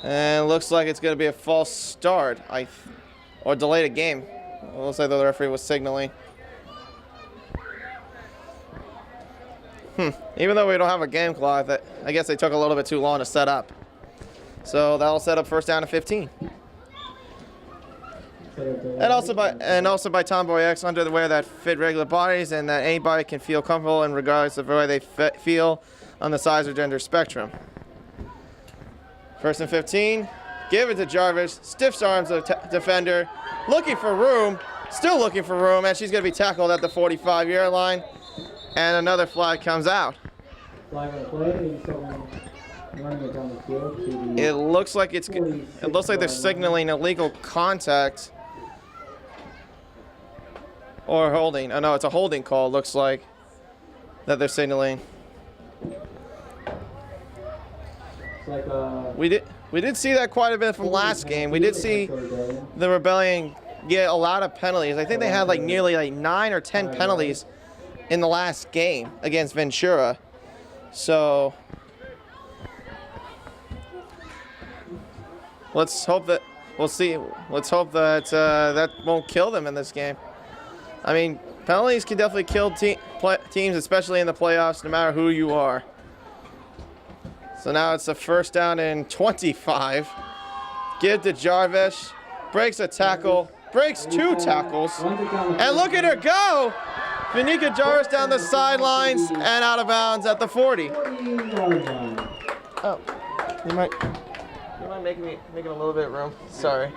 And looks like it's going to be a false start, or delayed a game. It looks like the referee was signaling. Even though we don't have a game clock, I guess they took a little bit too long to set up. So that'll set up first down to 15. And also by Tomboy X, underwear that fit regular bodies and that anybody can feel comfortable in regards of the way they feel on the size or gender spectrum. First and 15. Give it to Jarvis. Stiffs arms the defender. Looking for room. Still looking for room. And she's going to be tackled at the 45-yard line. And another flag comes out. Flag on the play. Running it down the field to the It looks like they're signaling illegal contact. Or holding. Oh, no, it's a holding call, looks like, that they're signaling. Like we did see that quite a bit from last game. We did see the Rebellion get a lot of penalties. I think they had like nearly like 9 or 10 penalties in the last game against Ventura. So let's hope that Let's hope that that won't kill them in this game. I mean, penalties can definitely kill teams, especially in the playoffs, no matter who you are. So now it's a first down and 25. Give to Jarvis. Breaks a tackle. Breaks 2 tackles. And look at her go! Vanika Jarvis down the sidelines and out of bounds at the 40. Oh, you might make a little bit of room. Sorry.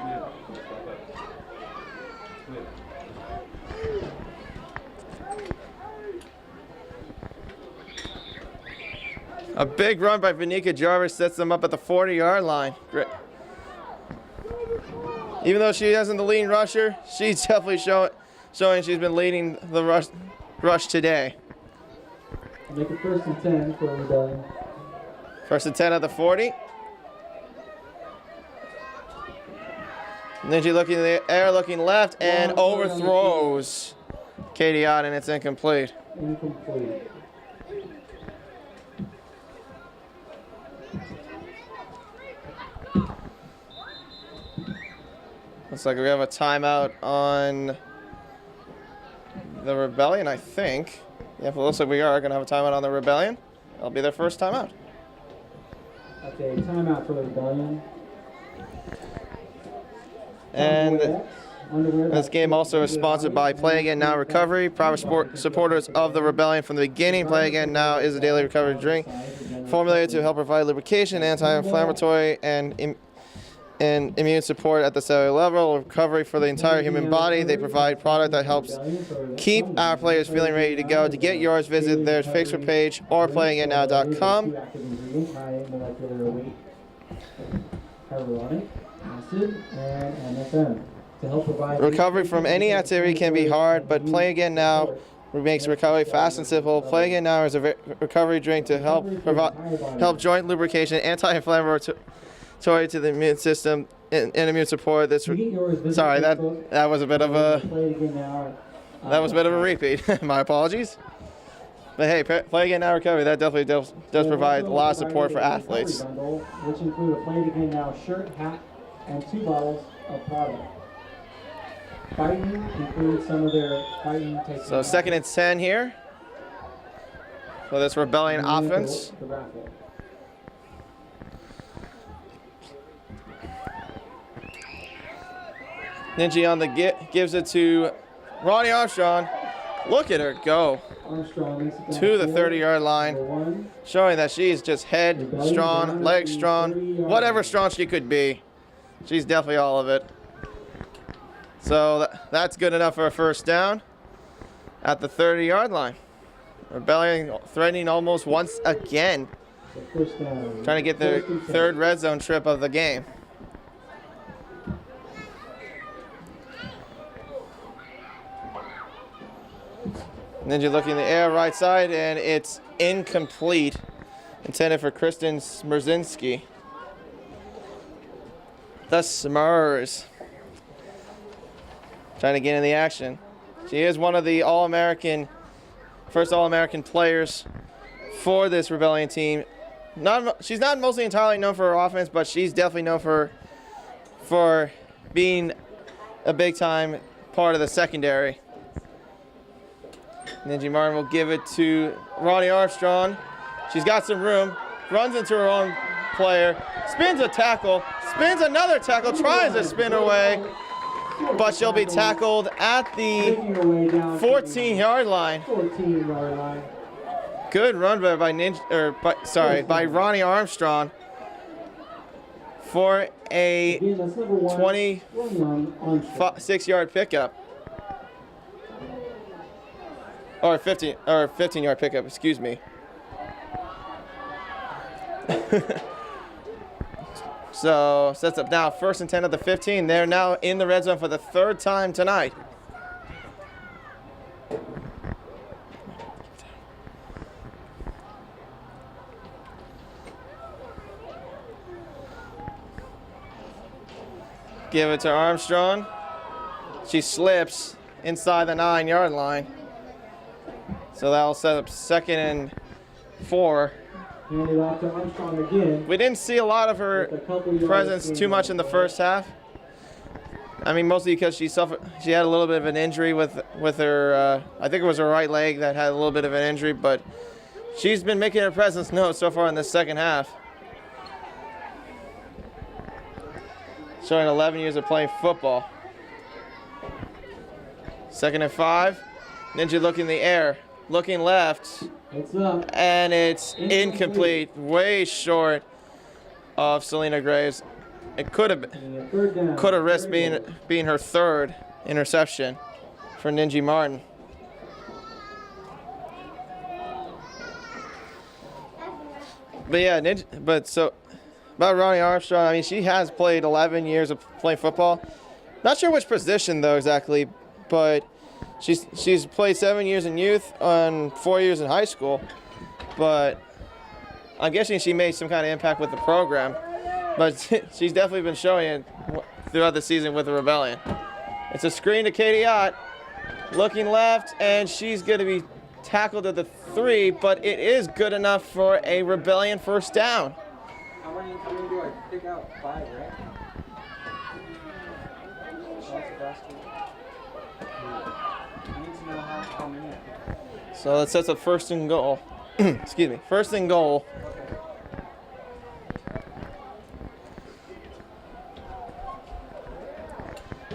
A big run by Vanika Jarvis sets them up at the 40-yard line. Great. Even though she isn't the leading rusher, she's definitely showing she's been leading the rush today. Make it first and 10 for Rebellion. First and 10 at the 40. Ninja looking in the air, looking left, and overthrows Katie out, and it's incomplete. Incomplete. Looks like we have a timeout on the Rebellion, I think. Yeah, it looks like we are going to have a timeout on the Rebellion. That'll be their first timeout. Okay, timeout for the Rebellion. And this game also is sponsored by Play Again Now Recovery, proud supporters of the Rebellion from the beginning. Play Again Now is a daily recovery drink formulated to help provide lubrication, anti-inflammatory, and immune support at the cellular level, recovery for the entire human body. They provide product that helps keep our players feeling ready to go. To get yours, visit their Facebook page or playagainnow.com. Recovery from any activity can be hard, but Play Again Now makes recovery fast and simple. Play Again Now is a recovery drink to help joint lubrication, anti-inflammatory to the immune system and immune support. Sorry, that was a bit of a repeat. My apologies. But hey, Play Again Now Recovery, that definitely does provide a lot of support for athletes. Which include a Play Again Now shirt, hat, and 2 bottles of product. Fighting includes some of their fighting takes. So second and 10 here. for this Rebellion And offense. the raffle. Ninja on the gives it to Ronnie Armstrong. Look at her go Armstrong makes it down to the field. 30-yard line, Number 1. showing that she's just head strong, leg strong, whatever strong she could be. She's definitely all of it. So that's good enough for a first down at the 30-yard line. Rebellion threatening almost once again, So first down. trying to get their First and 10. third red zone trip of the game. Ninja looking in the air, right side, and it's incomplete. Intended for Kristen Smrzinski. The Smurs. Trying to get in the action. She is one of the first All-American players for this Rebellion team. She's not mostly entirely known for her offense, but she's definitely known for being a big-time part of the secondary. Ninja Martin will give it to Ronnie Armstrong. She's got some room, runs into her own player, spins a tackle, spins another tackle, tries to spin away, but she'll be tackled at the Making her way down to the 14-yard line. 14-yard line. Good run by Ronnie Armstrong for a Again, that's number 1. 20 Ronnie Armstrong. 6-yard pickup. Or 15-yard pickup, excuse me. So sets up now 1st and 10 at the 15. They're now in the red zone for the 3rd time tonight. Give it to Armstrong. She slips inside the 9-yard line. So that'll set up 2nd and 4. Hand it off to Armstrong again. We didn't see a lot of her With a couple yards presence too much in the first half. I mean, mostly because she had a little bit of an injury with her, I think it was her right leg that had a little bit of an injury, but she's been making her presence known so far in the second half. Showing 11 years of playing football. 2nd and 5. Ninja looking in the air, looking left, It's up. and it's incomplete, way short of Selena Graves. It could have And a 3rd down. risked being her 3rd interception for Ninja Martin. But yeah, about Ronnie Armstrong, I mean, she has played 11 years of playing football. Not sure which position though exactly, but she's played 7 years in youth and 4 years in high school. But I'm guessing she made some kind of impact with the program. But she's definitely been showing it throughout the season with the Rebellion. It's a screen to Katie Ott, looking left, and she's going to be tackled at the 3, but it is good enough for a Rebellion first down. How many do I pick out? 5, right? You need to know how many I pick. So that sets up 1st and goal. Excuse me, 1st and goal.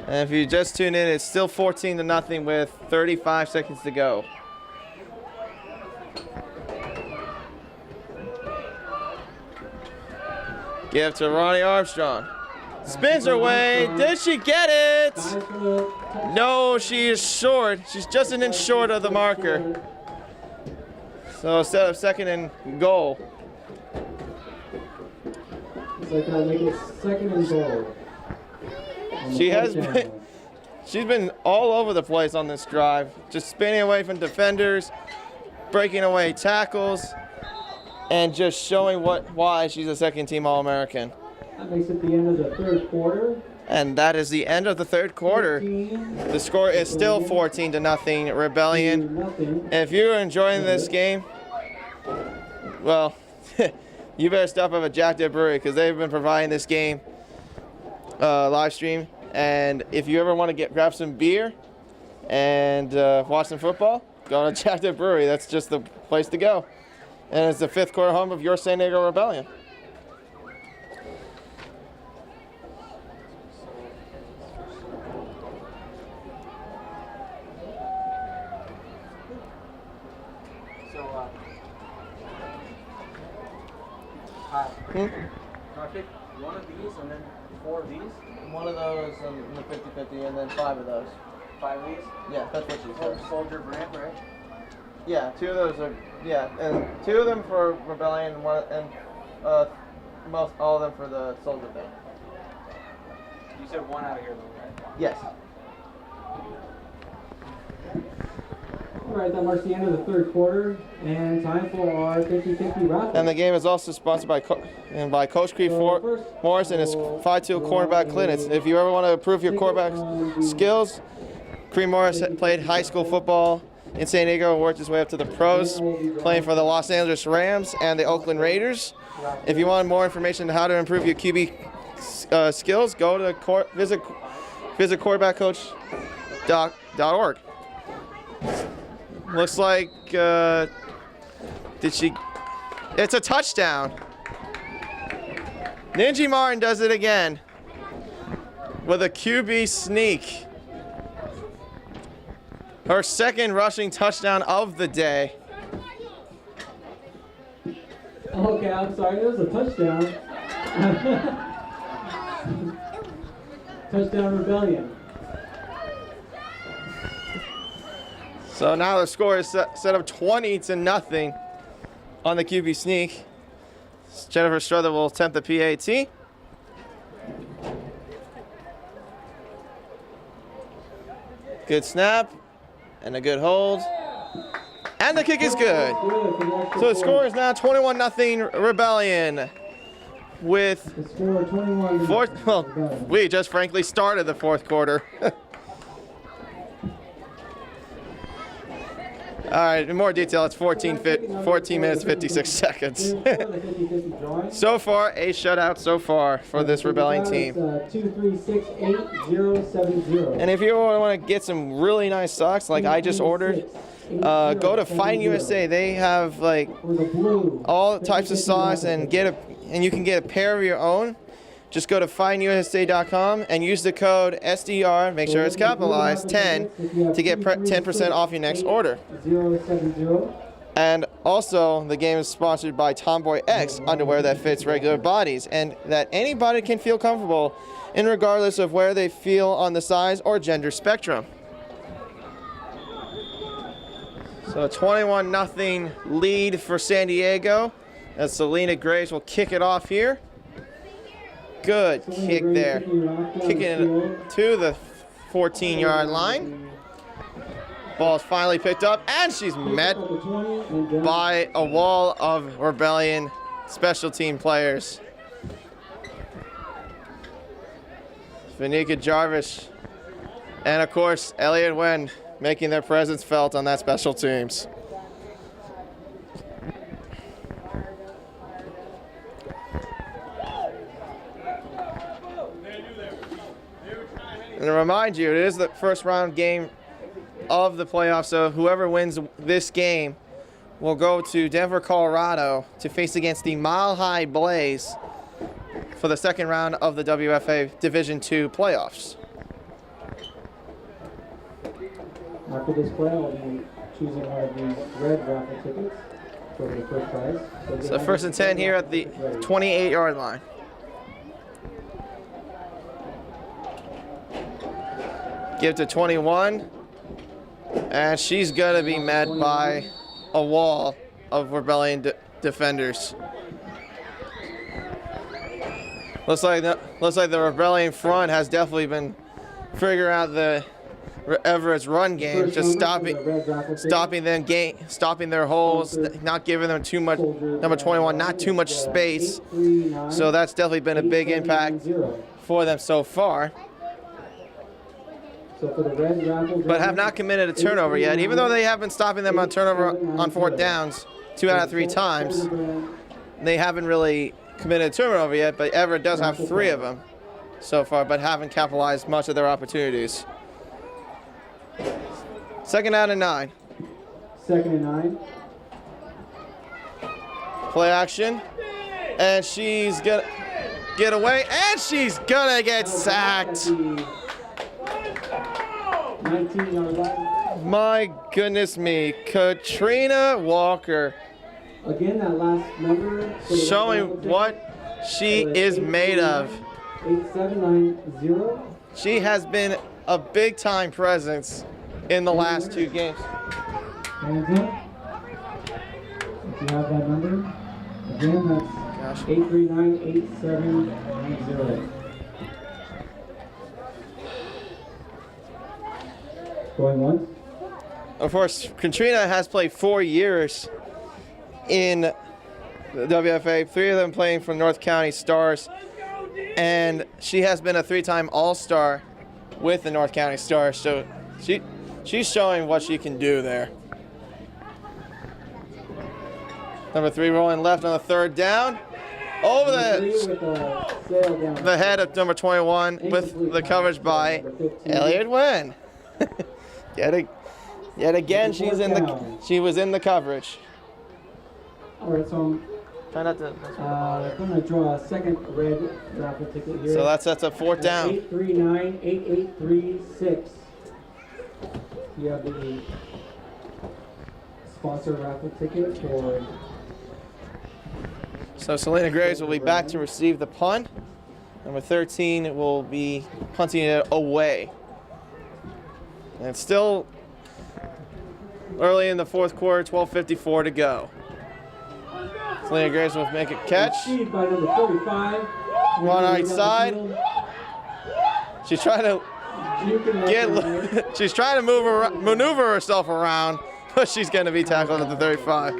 And if you just tune in, it's still 14-0 with 35 seconds to go. Give to Ronnie Armstrong. Spins her way. Did she get it? No, she is short. She's just an inch short of the marker. So instead of 2nd and goal. Looks like that'll make it 2nd and goal. She's been all over the place on this drive, just spinning away from defenders, breaking away tackles, and just showing why she's a second-team All-American. That makes it the end of the 3rd quarter. And that is the end of the 3rd quarter. 15, The score is still 14-0 Rebellion. nothing. And if you're enjoying this game, well, you better stop up at Jack Dip Brewery because they've been providing this game live stream. And if you ever want to grab some beer and watch some football, go to Jack Dip Brewery. That's just the place to go. And it's the 5th quarter home of your San Diego Rebellion. Can I pick one of these and then 4 of these? One of those in the 50-50 and then 5 of those. 5 of these? Yeah, that's what she said. Soldier brand, right? Yeah, 2 of those are, yeah, and 2 of them for Rebellion and most all of them for the Soldier thing. You said 1 out of here though, right? Yes. All right, that marks the end of the 3rd quarter, and time for our 50-50 raffle. And the game is also sponsored by Coach Creed Morris and his 5-2 quarterback clinics. If you ever want to improve your quarterback skills, Creed Morris played high school football in San Diego, worked his way up to the pros, playing for the Los Angeles Rams and the Oakland Raiders. If you want more information on how to improve your QB skills, go to visit quarterbackcoach.org. Looks like, it's a touchdown. Ninji Martin does it again with a QB sneak. Her 2nd rushing touchdown of the day. Okay, I'm sorry, it was a touchdown. Touchdown Rebellion. So now the score is set up 20-0 on the QB sneak. Jennifer Strother will attempt the PAT. Good snap and a good hold. And the kick is good. So the score is now 21-0 Rebellion. With The score 21. well, we just frankly started the 4th quarter. All right, in more detail, it's 14 minutes, 56 seconds. So far, a shutout so far for this Rebellion team. 2368070. And if you want to get some really nice socks like I just ordered, go to Find USA. They have like all types of socks and you can get a pair of your own. Just go to findusa.com and use the code SDR, make sure it's capitalized, 10, to get 10% off your next order. 070. And also, the game is sponsored by Tomboy X, underwear that fits regular bodies and that anybody can feel comfortable in regardless of where they feel on the size or gender spectrum. So 21-0 lead for San Diego as Selena Graves will kick it off here. Good kick there. Kicking it to the 14-yard line. Ball is finally picked up, and she's met by a wall of Rebellion special team players. Vanika Jarvis and, of course, Elliot Wen making their presence felt on that special teams. And to remind you, it is the first round game of the playoffs, so whoever wins this game will go to Denver, Colorado to face against the Mile High Blaze for the 2nd round of the WFA Division II playoffs. After this play, I'll be choosing one of these red raffle tickets for the first prize. So 1st and 10 here at the 28-yard line. Give to 21, and she's gonna be met by a wall of Rebellion defenders. Looks like the Rebellion front has definitely been figuring out the Everett's run game, just stopping their holes, not giving them too much. Number 21, not too much space. So that's definitely been a big impact for them so far. But have not committed a turnover yet, even though they have been stopping them on turnover on 4th downs 2 out of 3 times. They haven't really committed a turnover yet, but Everett does have 3 of them so far, but haven't capitalized much of their opportunities. 2nd out and 9. 2nd and 9. Play action. And she's gonna get away, and she's gonna get sacked. 19-yard line. My goodness me, Katrina Walker Again, that last number. showing what she is made of. 8790. She has been a big time presence in the last 2 games. Hands up. If you have that number. Again, that's 839-8790. Going once. Of course, Katrina has played 4 years in the WFA, 3 of them playing for North County Stars, and she has been a 3-time All-Star with the North County Stars, so she's showing what she can do there. Number 3 rolling left on the 3rd down. Over the head of number 21 with the coverage by Elliot Wen. Yet again, she was in the coverage. All right, so Try not to. I'm going to draw a second red raffle ticket here. So that sets up 4th down. 839-8836. You have the sponsor raffle ticket for. So Selena Graves will be back to receive the punt. Number 13 will be punting it away. And it's still early in the 4th quarter, 12:54 to go. Selena Graves will make a catch. Received by number 45. One right side. She's trying to she's trying to maneuver herself around, but she's going to be tackled at the 35.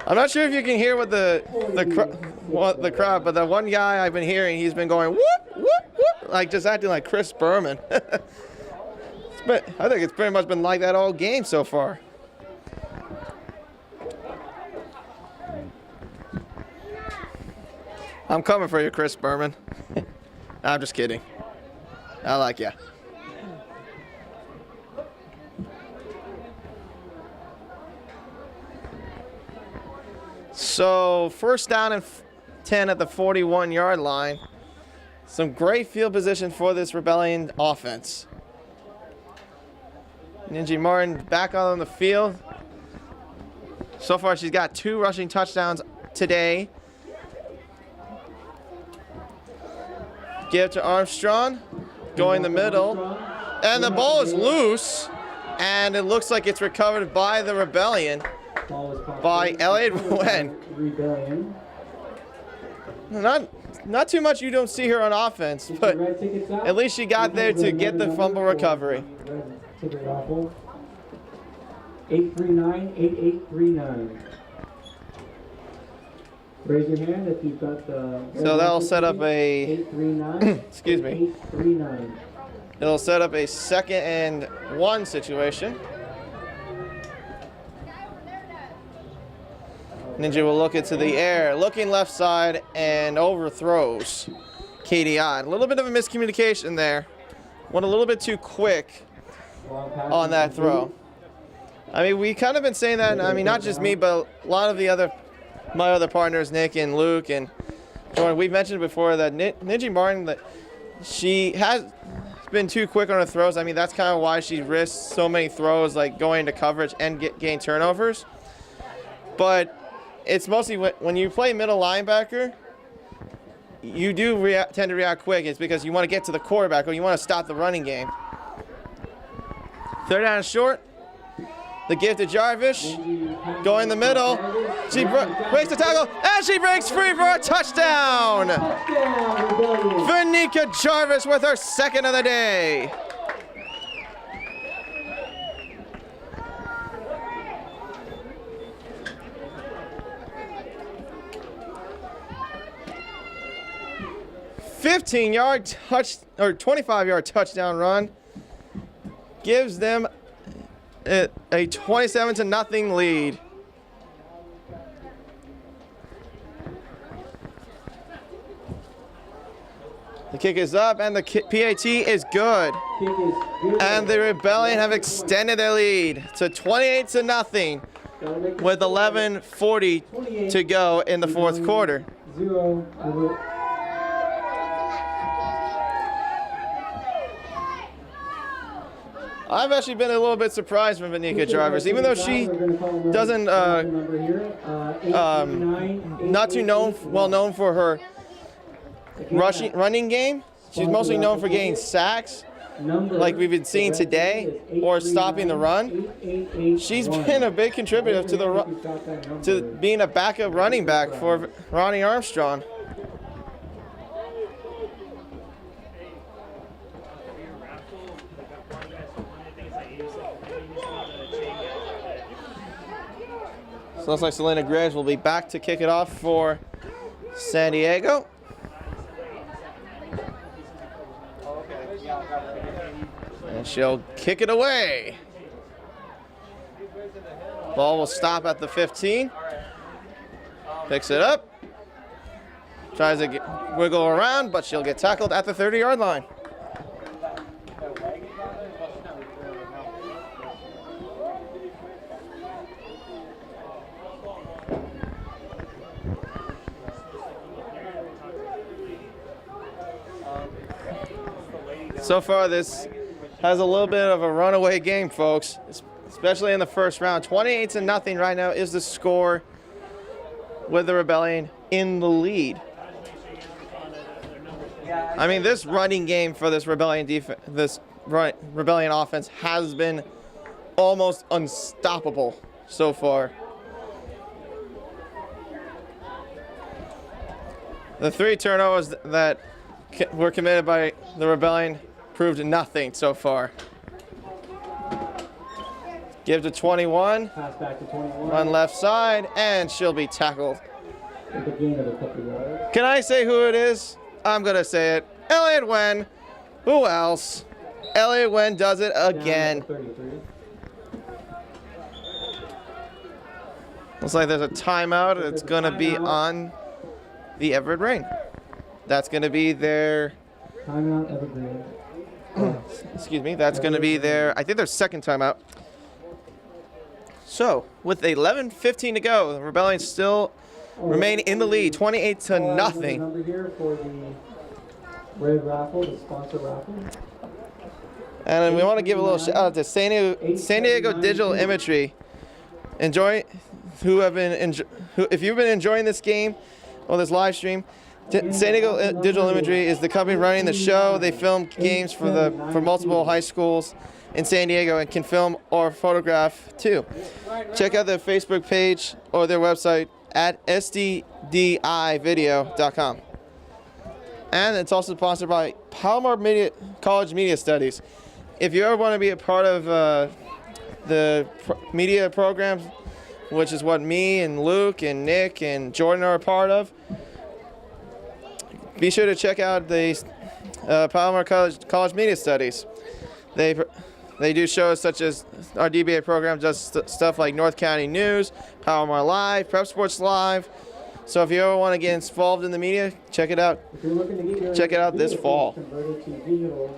I'm not sure if you can hear what the crowd, but the one guy I've been hearing, he's been going whoop whoop whoop, like just acting like Chris Berman. But I think it's pretty much been like that all game so far. I'm coming for you, Chris Berman. I'm just kidding. I like ya. So 1st down and 10 at the 41-yard line. Some great field position for this Rebellion offense. Ninji Martin back on the field. So far, she's got 2 rushing touchdowns today. Give to Armstrong, going the middle, and the ball is loose, and it looks like it's recovered by the Rebellion, by Elliot Wen. Not too much you don't see her on offense, but at least she got there to get the fumble recovery. 839-8839. Raise your hand if you've got the. So that'll set up a. 839. Excuse me. 839. It'll set up a 2nd and 1 situation. Ninja will look into the air, looking left side, and overthrows KDI. A little bit of a miscommunication there. Went a little bit too quick on that throw. I mean, we kind of been saying that. I mean, not just me, but a lot of my other partners, Nick and Luke and Jordan. We've mentioned before that Ninji Martin, that she has been too quick on her throws. I mean, that's kind of why she risks so many throws, like going into coverage and gain turnovers. But it's mostly when you play middle linebacker, you do tend to react quick. It's because you want to get to the quarterback or you want to stop the running game. 3rd down and short. The give to Jarvis. Going the middle. She breaks the tackle, and she breaks free for a touchdown. Vanika Jarvis with her 2nd of the day. (15-yard touch or 25-yard touchdown run) gives them a 27-0 lead. The kick is up, and the PAT is good. And the Rebellion have extended their lead to 28-0 with 11:40 to go in the fourth quarter. 0 Everett. I've actually been a little bit surprised from Vanika drivers, even though she doesn't, not too well known for her running game. She's mostly known for getting sacks, like we've been seeing today, or stopping the run. She's been a big contributor to being a backup running back for Ronnie Armstrong. So it looks like Selena Graves will be back to kick it off for San Diego. And she'll kick it away. Ball will stop at the 15. Picks it up. Tries to wiggle around, but she'll get tackled at the 30-yard line. So far, this has a little bit of a runaway game, folks, especially in the first round. 28-0 right now is the score, with the Rebellion in the lead. I mean, this running game for this Rebellion Rebellion offense has been almost unstoppable so far. The 3 turnovers that were committed by the Rebellion proved nothing so far. Give to 21. Pass back to 21. Run left side, and she'll be tackled. With a gain of a couple yards. Can I say who it is? I'm going to say it. Elliott Wen. Who else? Elliott Wen does it again. Looks like there's a timeout. It's going to be on the Everett Rain. That's going to be their... Timeout, Everett. Excuse me. That's going to be their... I think their second timeout. So, with 11:15 to go, the Rebellion still remain in the lead, 28-0. Number here for the Red Raffle, the sponsor raffle. And then we want to give a little shout out to San Diego Digital Imagery. If you've been enjoying this game or this live stream, San Diego Digital Imagery is the company running the show. They film games for multiple high schools in San Diego and can film or photograph too. Check out their Facebook page or their website at sddivideo.com. And it's also sponsored by Palomar College Media Studies. If you ever want to be a part of the media programs, which is what me and Luke and Nick and Jordan are a part of, be sure to check out the Palomar College Media Studies. They do shows such as our DBA program does stuff like North County News, Palomar Live, Prep Sports Live. So if you ever want to get involved in the media, check it out. If you're looking to get your check it out this fall. Converted to digital,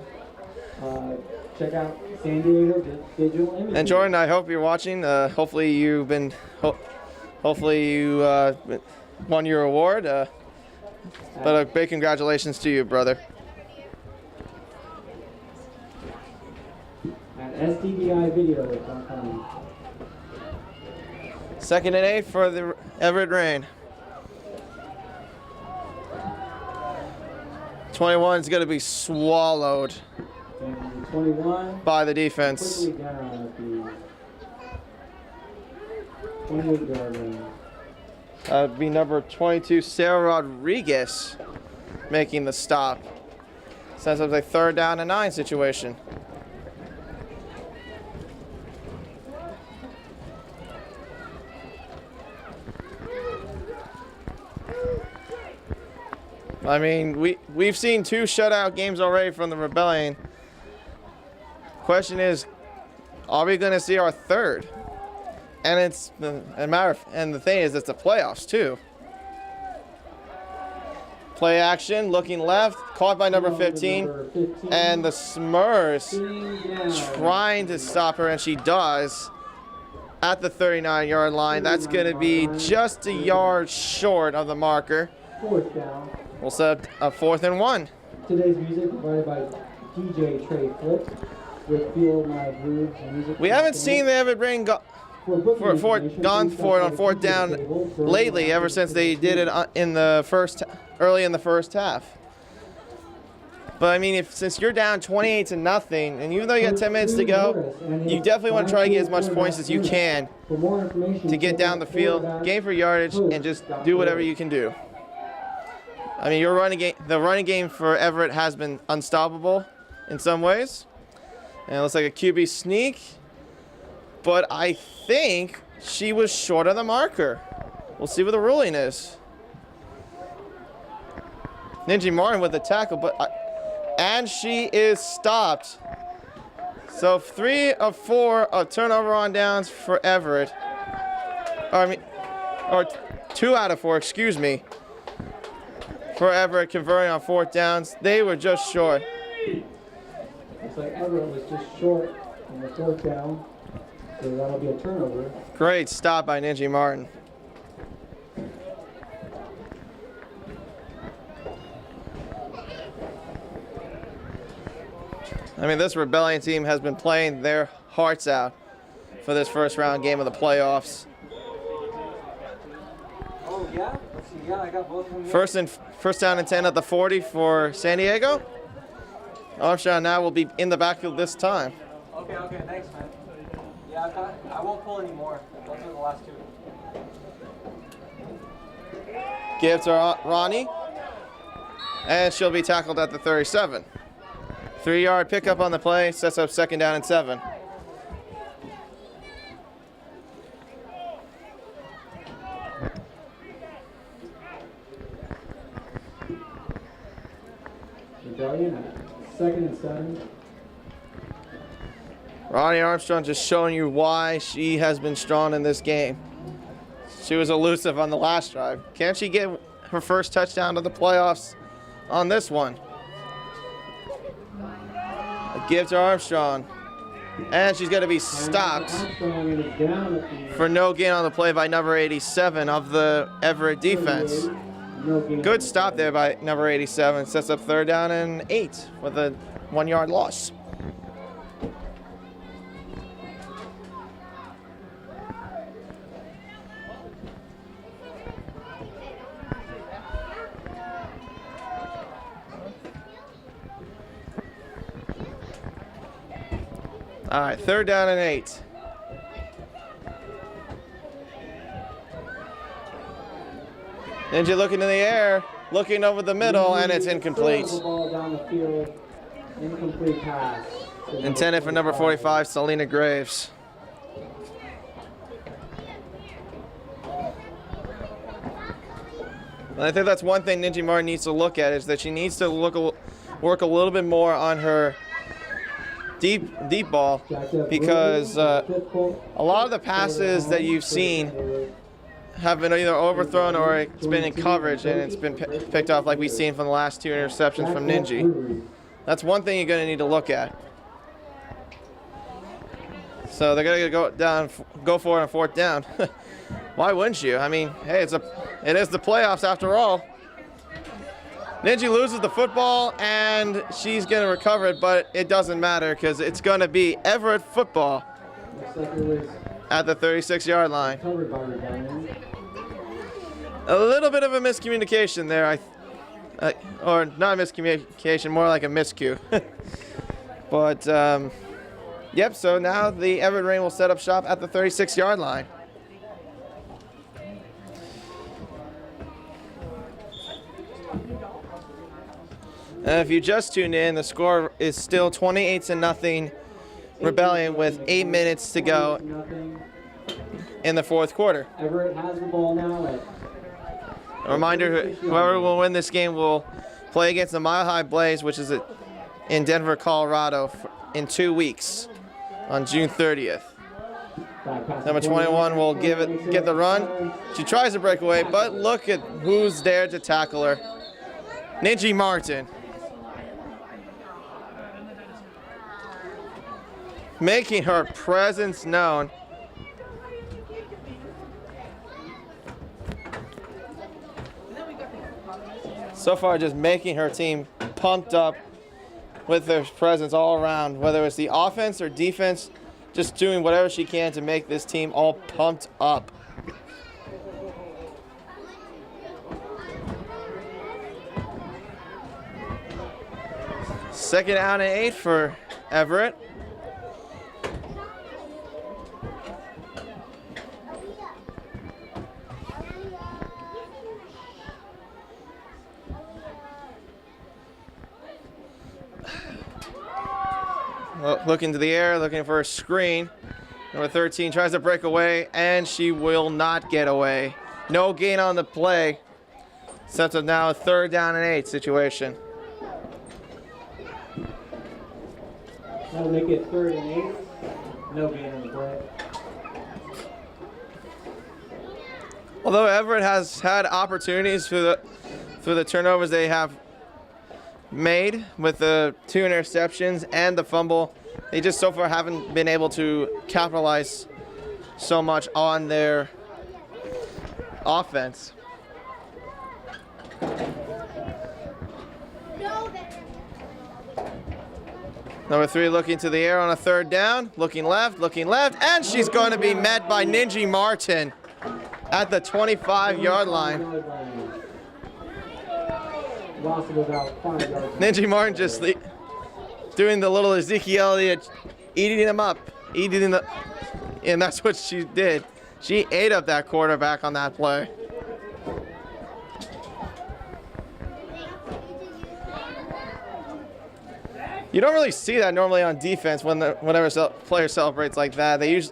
check out San Diego Digital Imagery. And Jordan, I hope you're watching. Hopefully you won your award. But a big congratulations to you, brother. At sddivideo.com. 2nd and 8 for the Everett Rain. 21 is going to be swallowed And 21 by the defense. quickly down at the 28-yard line. That would be number 22, Sarah Rodriguez, making the stop. Sets up a 3rd down and 9 situation. I mean, we've seen 2 shutout games already from the Rebellion. Question is, are we going to see our 3rd? And the thing is, it's the playoffs too. Play action, looking left, caught by number 15, and the Smurfs trying to stop her, and she does at the 39-yard line. That's going to be just a yard short of the marker. Fourth down. We'll set up a 4th and 1. Today's music provided by DJ Trey Flips with Feel My Grooves and Music. We haven't seen the Everett Rain gone for it on 4th down lately, ever since they did it early in the first half. But I mean, since you're down 28-0, and even though you got 10 minutes to go, you definitely want to try to get as much points as you can to get down the field, gain for yardage, and just do whatever you can do. I mean, the running game for Everett has been unstoppable in some ways, and it looks like a QB sneak. But I think she was short of the marker. We'll see what the ruling is. Ninji Martin with the tackle, and she is stopped. So 3 of 4 of turnover on downs for Everett. Or 2 out of 4, excuse me, for Everett converting on 4th downs. They were just short. Looks like Everett was just short on the 4th down. So that'll be a turnover. Great stop by Ninji Martin. I mean, this Rebellion team has been playing their hearts out for this first round game of the playoffs. Oh, yeah? Let's see. Yeah, I got both of them. First down and 10 at the 40 for San Diego. Armstrong now will be in the backfield this time. Okay, thanks, man. Yeah, I won't pull anymore. Those are the last 2. Give to Ronnie. And she'll be tackled at the 37. 3-yard pickup on the play, sets up 2nd down and 7. Rebellion at 2nd and 7. Ronnie Armstrong just showing you why she has been strong in this game. She was elusive on the last drive. Can she get her first touchdown of the playoffs on this one? A give to Armstrong. And she's going to be stopped for no gain on the play by number 87 of the Everett defense. Good stop there by number 87. Sets up 3rd down and 8 with a 1-yard loss. All right, 3rd down and 8. Ninja looking in the air, looking over the middle, and it's incomplete. Incomplete pass. Intended for number 45, Selena Graves. And I think that's one thing Ninja Martin needs to look at, is that she needs to work a little bit more on her deep ball, because a lot of the passes that you've seen have been either overthrown or it's been in coverage and it's been picked off, like we've seen from the last 2 interceptions from Ninji. That's one thing you're going to need to look at. So they're going to go for it on 4th down. Why wouldn't you? I mean, hey, it is the playoffs after all. Ninji loses the football, and she's going to recover it, but it doesn't matter because it's going to be Everett football at the 36-yard line. A little bit of a miscommunication there, or not a miscommunication, more like a miscue. But, yep, so now the Everett Rain will set up shop at the 36-yard line. And if you just tuned in, the score is still 28-0 Rebellion with 8 minutes to go in the 4th quarter. Everett has the ball now. A reminder, whoever will win this game will play against the Mile High Blaze, which is in Denver, Colorado, in 2 weeks on June 30th. Number 21 will get the run. She tries to break away, but look at who's there to tackle her. Ninji Martin. Making her presence known. so far just making her team pumped up with their presence all around, whether it's the offense or defense, just doing whatever she can to make this team all pumped up. Second down and 8 for Everett. Looking to the air, looking for a screen. Number 13 tries to break away, and she will not get away. No gain on the play. Sets up now a third down and 8 situation. That'll make it 3rd and 8. No gain on the play. Although Everett has had opportunities through the turnovers they have made with the 2 interceptions and the fumble, they just so far haven't been able to capitalize so much on their offense. Number 3 looking to the air on a third down, looking left, and she's going to be met by Ninji Martin at the 25-yard line. Loss of about 5 yards. Ninji Martin just doing the little Ezekiel Elliott, eating him up, and that's what she did. She ate up that quarterback on that play. You don't really see that normally on defense whenever a player celebrates like that. It's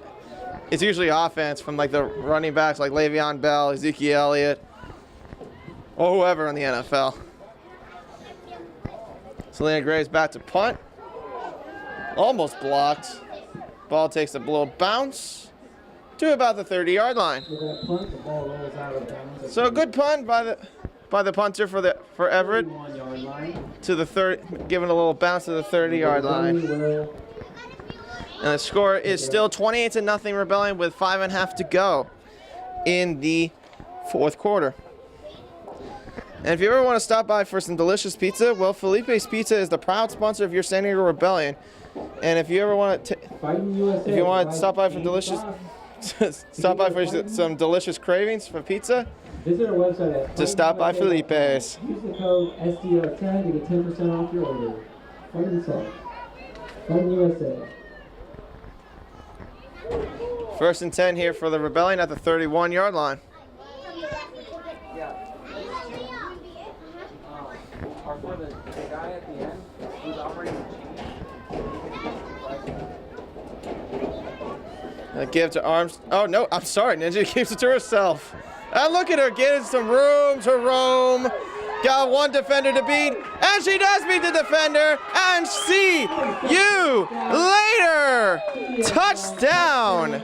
usually offense from like the running backs like Le'Veon Bell, Ezekiel Elliott, or whoever in the NFL. Selena Gray's back to punt. Almost blocked. Ball takes a little bounce to about the 30-yard line. So a good punt by the punter for Everett to the giving a little bounce to the 30-yard line. And the score is still 28-0 Rebellion with 5.5 to go in the fourth quarter. And if you ever want to stop by for some delicious pizza, well, Felipe's Pizza is the proud sponsor of your San Diego Rebellion. And if you ever want to stop by for some delicious cravings for pizza, visit our website at just stop by Felipe's. Use the code SDR10 to get 10% off your order. Fighting USA. First and 10 here for the Rebellion at the 31-yard line. The guy at the end who's operating A give to Arms. Oh, no, I'm sorry. Ninja keeps it to herself. And look at her getting some room to roam. Got one defender to beat. And she does beat the defender. And see you later. Touchdown.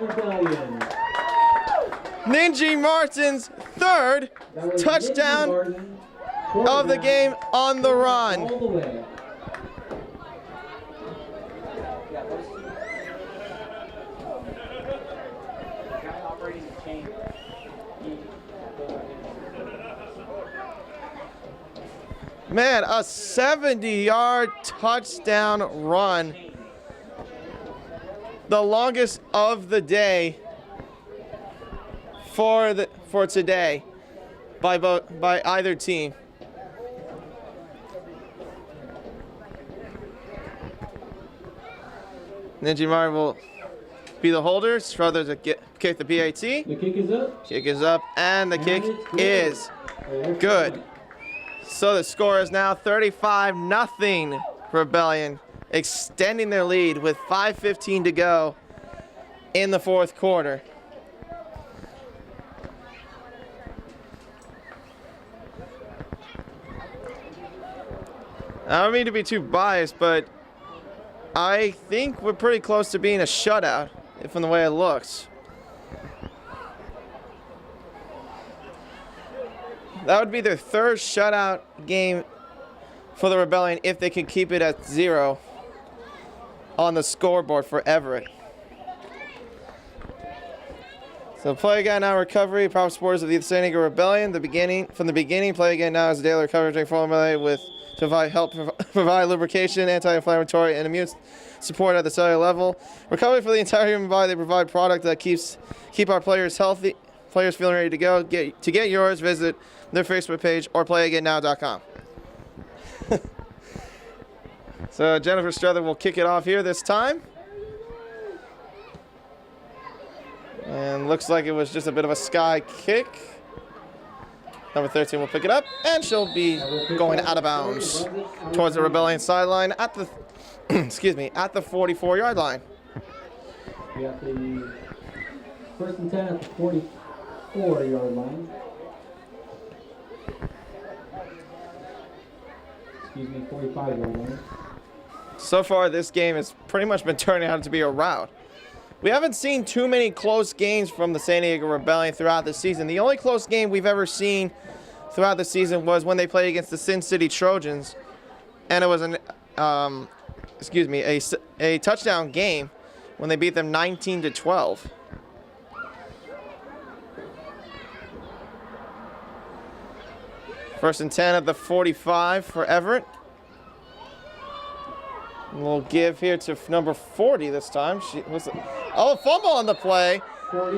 Ninja Martin's third touchdown of the game on the run. Man, a 70-yard touchdown run. The longest of the day for today by either team. Ninja Martin will be the holder. Strother to kick the PAT. The kick is up. Kick is up, and the kick is good. So the score is now 35-0 Rebellion, extending their lead with 5:15 to go in the fourth quarter. I don't mean to be too biased, but I think we're pretty close to being a shutout, from the way it looks. That would be their third shutout game for the Rebellion if they can keep it at 0 on the scoreboard for Everett. So play again now recovery, proper supporters of the San Diego Rebellion. From the beginning, play again now is a daily recovery drink formulated with to provide lubrication, anti-inflammatory, and immune support at the cellular level. Recovery for the entire human body. They provide product that keep our players healthy, players feeling ready to go. To get yours, visit their Facebook page or playagainnow.com. So Jennifer Struther will kick it off here this time. And looks like it was just a bit of a sky kick. Number 13 will pick it up, and she'll be going out of bounds towards the Rebellion sideline at the excuse me, at the 44-yard line. We have the 1st and 10 at the 44-yard line. Excuse me, 45-yard line. So far, this game has pretty much been turning out to be a rout. We haven't seen too many close games from the San Diego Rebellion throughout the season. The only close game we've ever seen throughout the season was when they played against the Sin City Trojans, and it was a touchdown game when they beat them 19-12. First and 10 at the 45 for Everett. We'll give here to number 40 this time. Fumble on the play,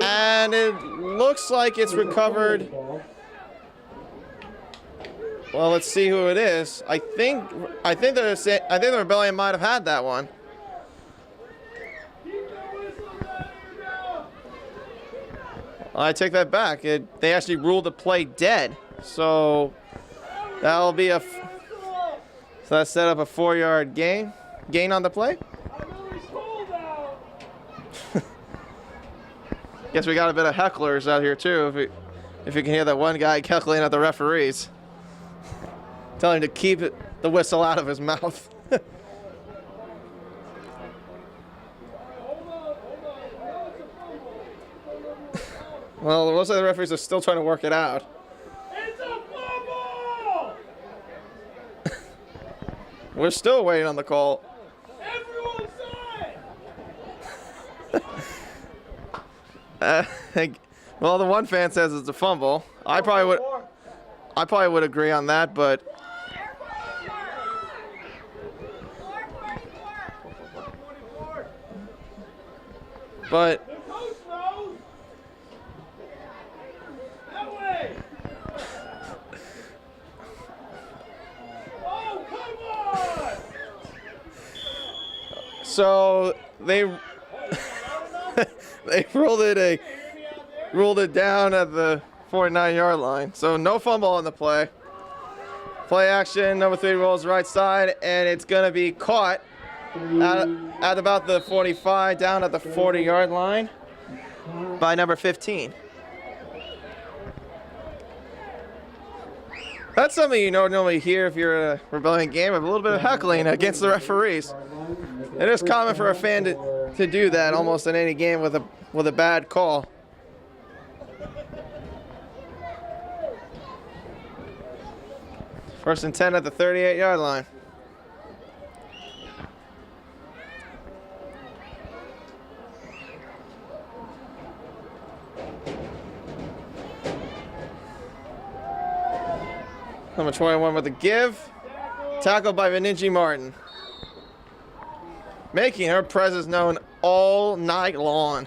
and it looks like it's recovered. Well, let's see who it is. I think the Rebellion might have had that one. I take that back. They actually ruled the play dead, so that'll be so that set up a 4-yard gain on the play. Guess we got a bit of hecklers out here too. If you can hear that one guy heckling at the referees, telling him to keep the whistle out of his mouth. Well, most of the referees are still trying to work it out. It's a fumble! We're still waiting on the call. Everyone side! Well, the one fan says it's a fumble. I probably would agree on that, but The coach knows! That way! Oh, come on! so they they ruled it down at the 49-yard line. So no fumble on the play. Play action, number 3 rolls right side, and it's going to be caught at about the 45, down at the 40-yard line by number 15. That's something you don't normally hear if you're at a Rebellion game, a little bit of heckling against the referees. It is common for a fan to do that almost in any game with a bad call. First and 10 at the 38-yard line. Number 21 with a give. Tackled by Vininci Martin. Making her presence known all night long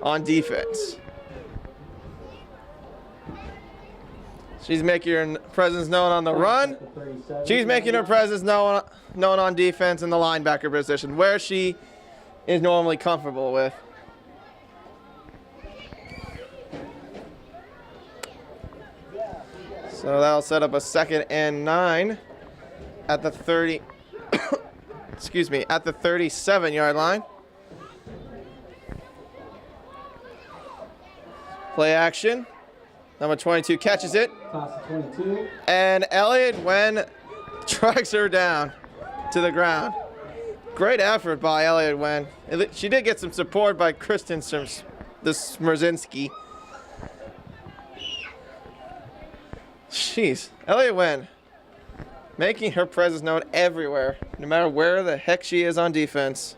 on defense. She's making her presence known on the run. She's making her presence known on defense in the linebacker position, where she is normally comfortable with. So that'll set up a 2nd and 9 at the 30. Excuse me, at the 37-yard line. Play action. Number 22 catches it. Toss to 22. And Elliott Wen drags her down to the ground. Great effort by Elliott Wen. She did get some support by Kristen Smierzinski. Jeez, Elliott Wen making her presence known everywhere, no matter where the heck she is on defense.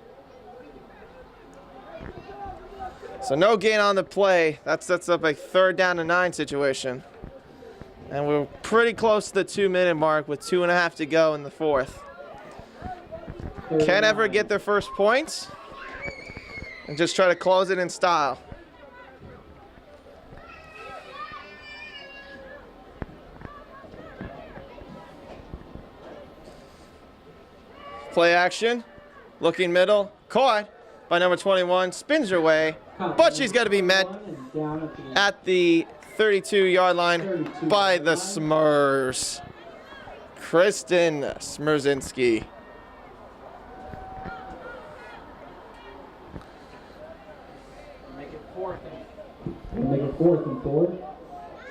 So no gain on the play. That sets up a 3rd down and 9 situation. And we're pretty close to the 2-minute mark with 2.5 to go in the 4th. Can Everett get their first points? And just try to close it in style. Play action. Looking middle. Caught by number 21. Spins her way. But she's got to be met at the 32-yard line by the Smurs. Kristen Smrzinski. Make it 4th and 4.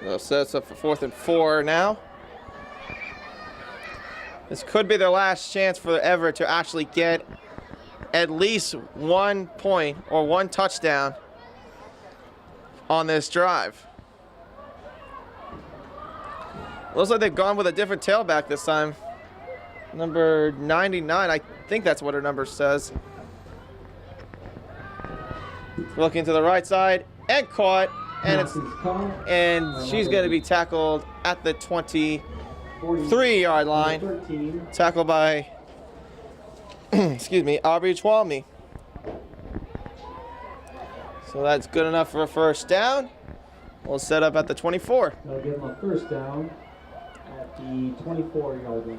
So sets up for 4th and 4 now. This could be their last chance for Everett to actually get at least 1 point or 1 touchdown on this drive. Looks like they've gone with a different tailback this time. Number 99, I think that's what her number says. Looking to the right side and caught, and she's going to be tackled at the 23-yard line. Tackled by, excuse me, Aubrey Chwalmy. So that's good enough for a 1st down. We'll set up at the 24. They'll give them a 1st down at the 24-yard line.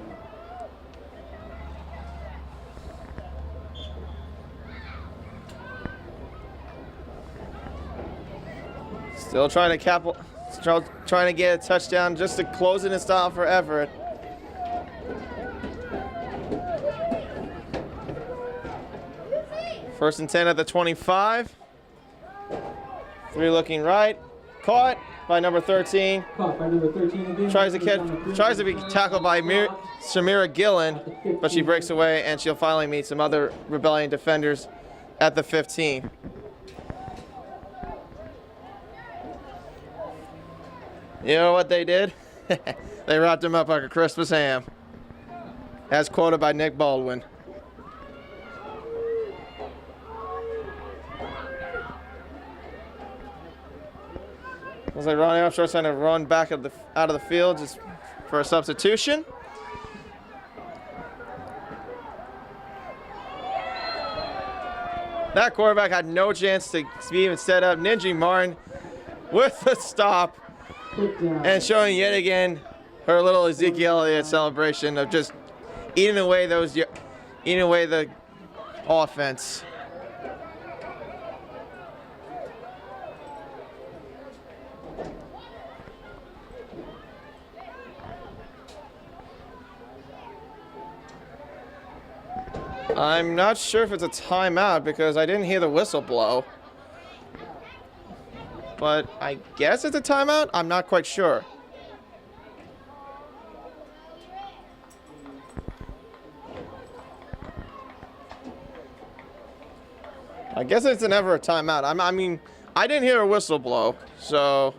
Still trying to trying to get a touchdown just to close it in style for Everett. First and 10 at the 25. 3 looking right. Caught by number 13. Caught by number 13 again. Tries to be tackled by Samira Gillen, but she breaks away and she'll finally meet some other Rebellion defenders at the 15. You know what they did? They wrapped him up like a Christmas ham, as quoted by Nick Baldwin. Looks like Ronnie Armstrong's trying to run back out of the field just for a substitution. That quarterback had no chance to be even set up. Ninji Martin with the stop and showing yet again her little Ezekiel Elliott celebration of just eating away the offense. I'm not sure if it's a timeout because I didn't hear the whistle blow. But I guess it's a timeout? I'm not quite sure. I guess it's never a timeout. I mean, I didn't hear a whistle blow, so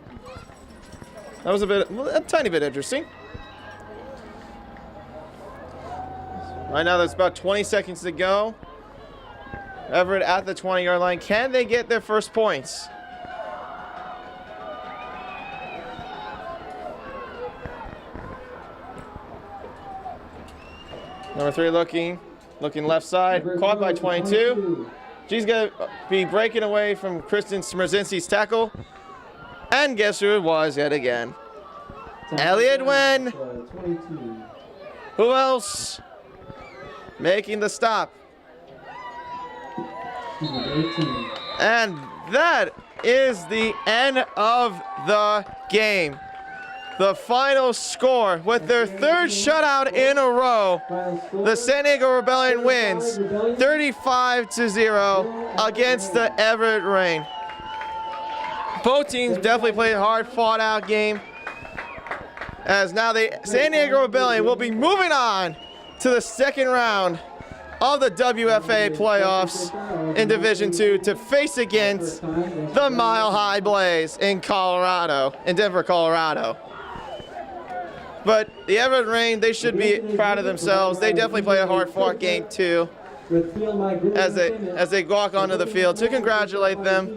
that was a tiny bit interesting. Right now, there's about 20 seconds to go. Everett at the 20-yard line. Can they get their first points? Number 3 looking left side. Caught by 22. She's going to be breaking away from Kristen Smrzinski's tackle. And guess who it was yet again? Elliot Wen. Who else? Making the stop. And that is the end of the game. The final score, with their 3rd shutout in a row, the San Diego Rebellion wins 35-0 against the Everett Rain. Both teams definitely played a hard, fought-out game, as now the San Diego Rebellion will be moving on to the 2nd round of the WFA playoffs in Division II to face against the Mile High Blaze in Denver, Colorado. But the Everett Rain, they should be proud of themselves. They definitely play a hard-fought game too, as they walk onto the field. To congratulate them,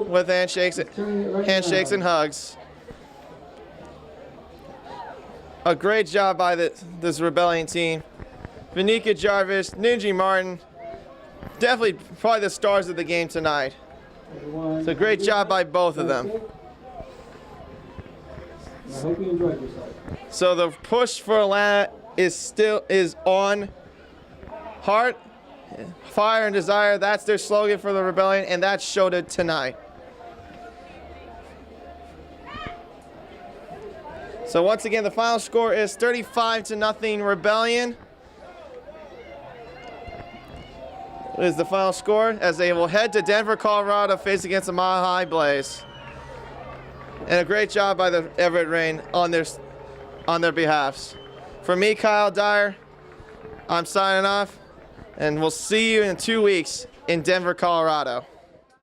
with handshakes and hugs. A great job by this Rebellion team. Vanika Jarvis, Ninji Martin, definitely probably the stars of the game tonight. So great job by both of them. I hope you enjoyed yourself. So the push for Atlanta is on. Heart, fire, and desire. That's their slogan for the Rebellion, and that showed it tonight. So once again, the final score is 35-0 Rebellion. Is the final score as they will head to Denver, Colorado, face against the Mile High Blaze. And a great job by the Everett Reign on their behalfs. For me, Kyle Dyer, I'm signing off, and we'll see you in 2 weeks in Denver, Colorado.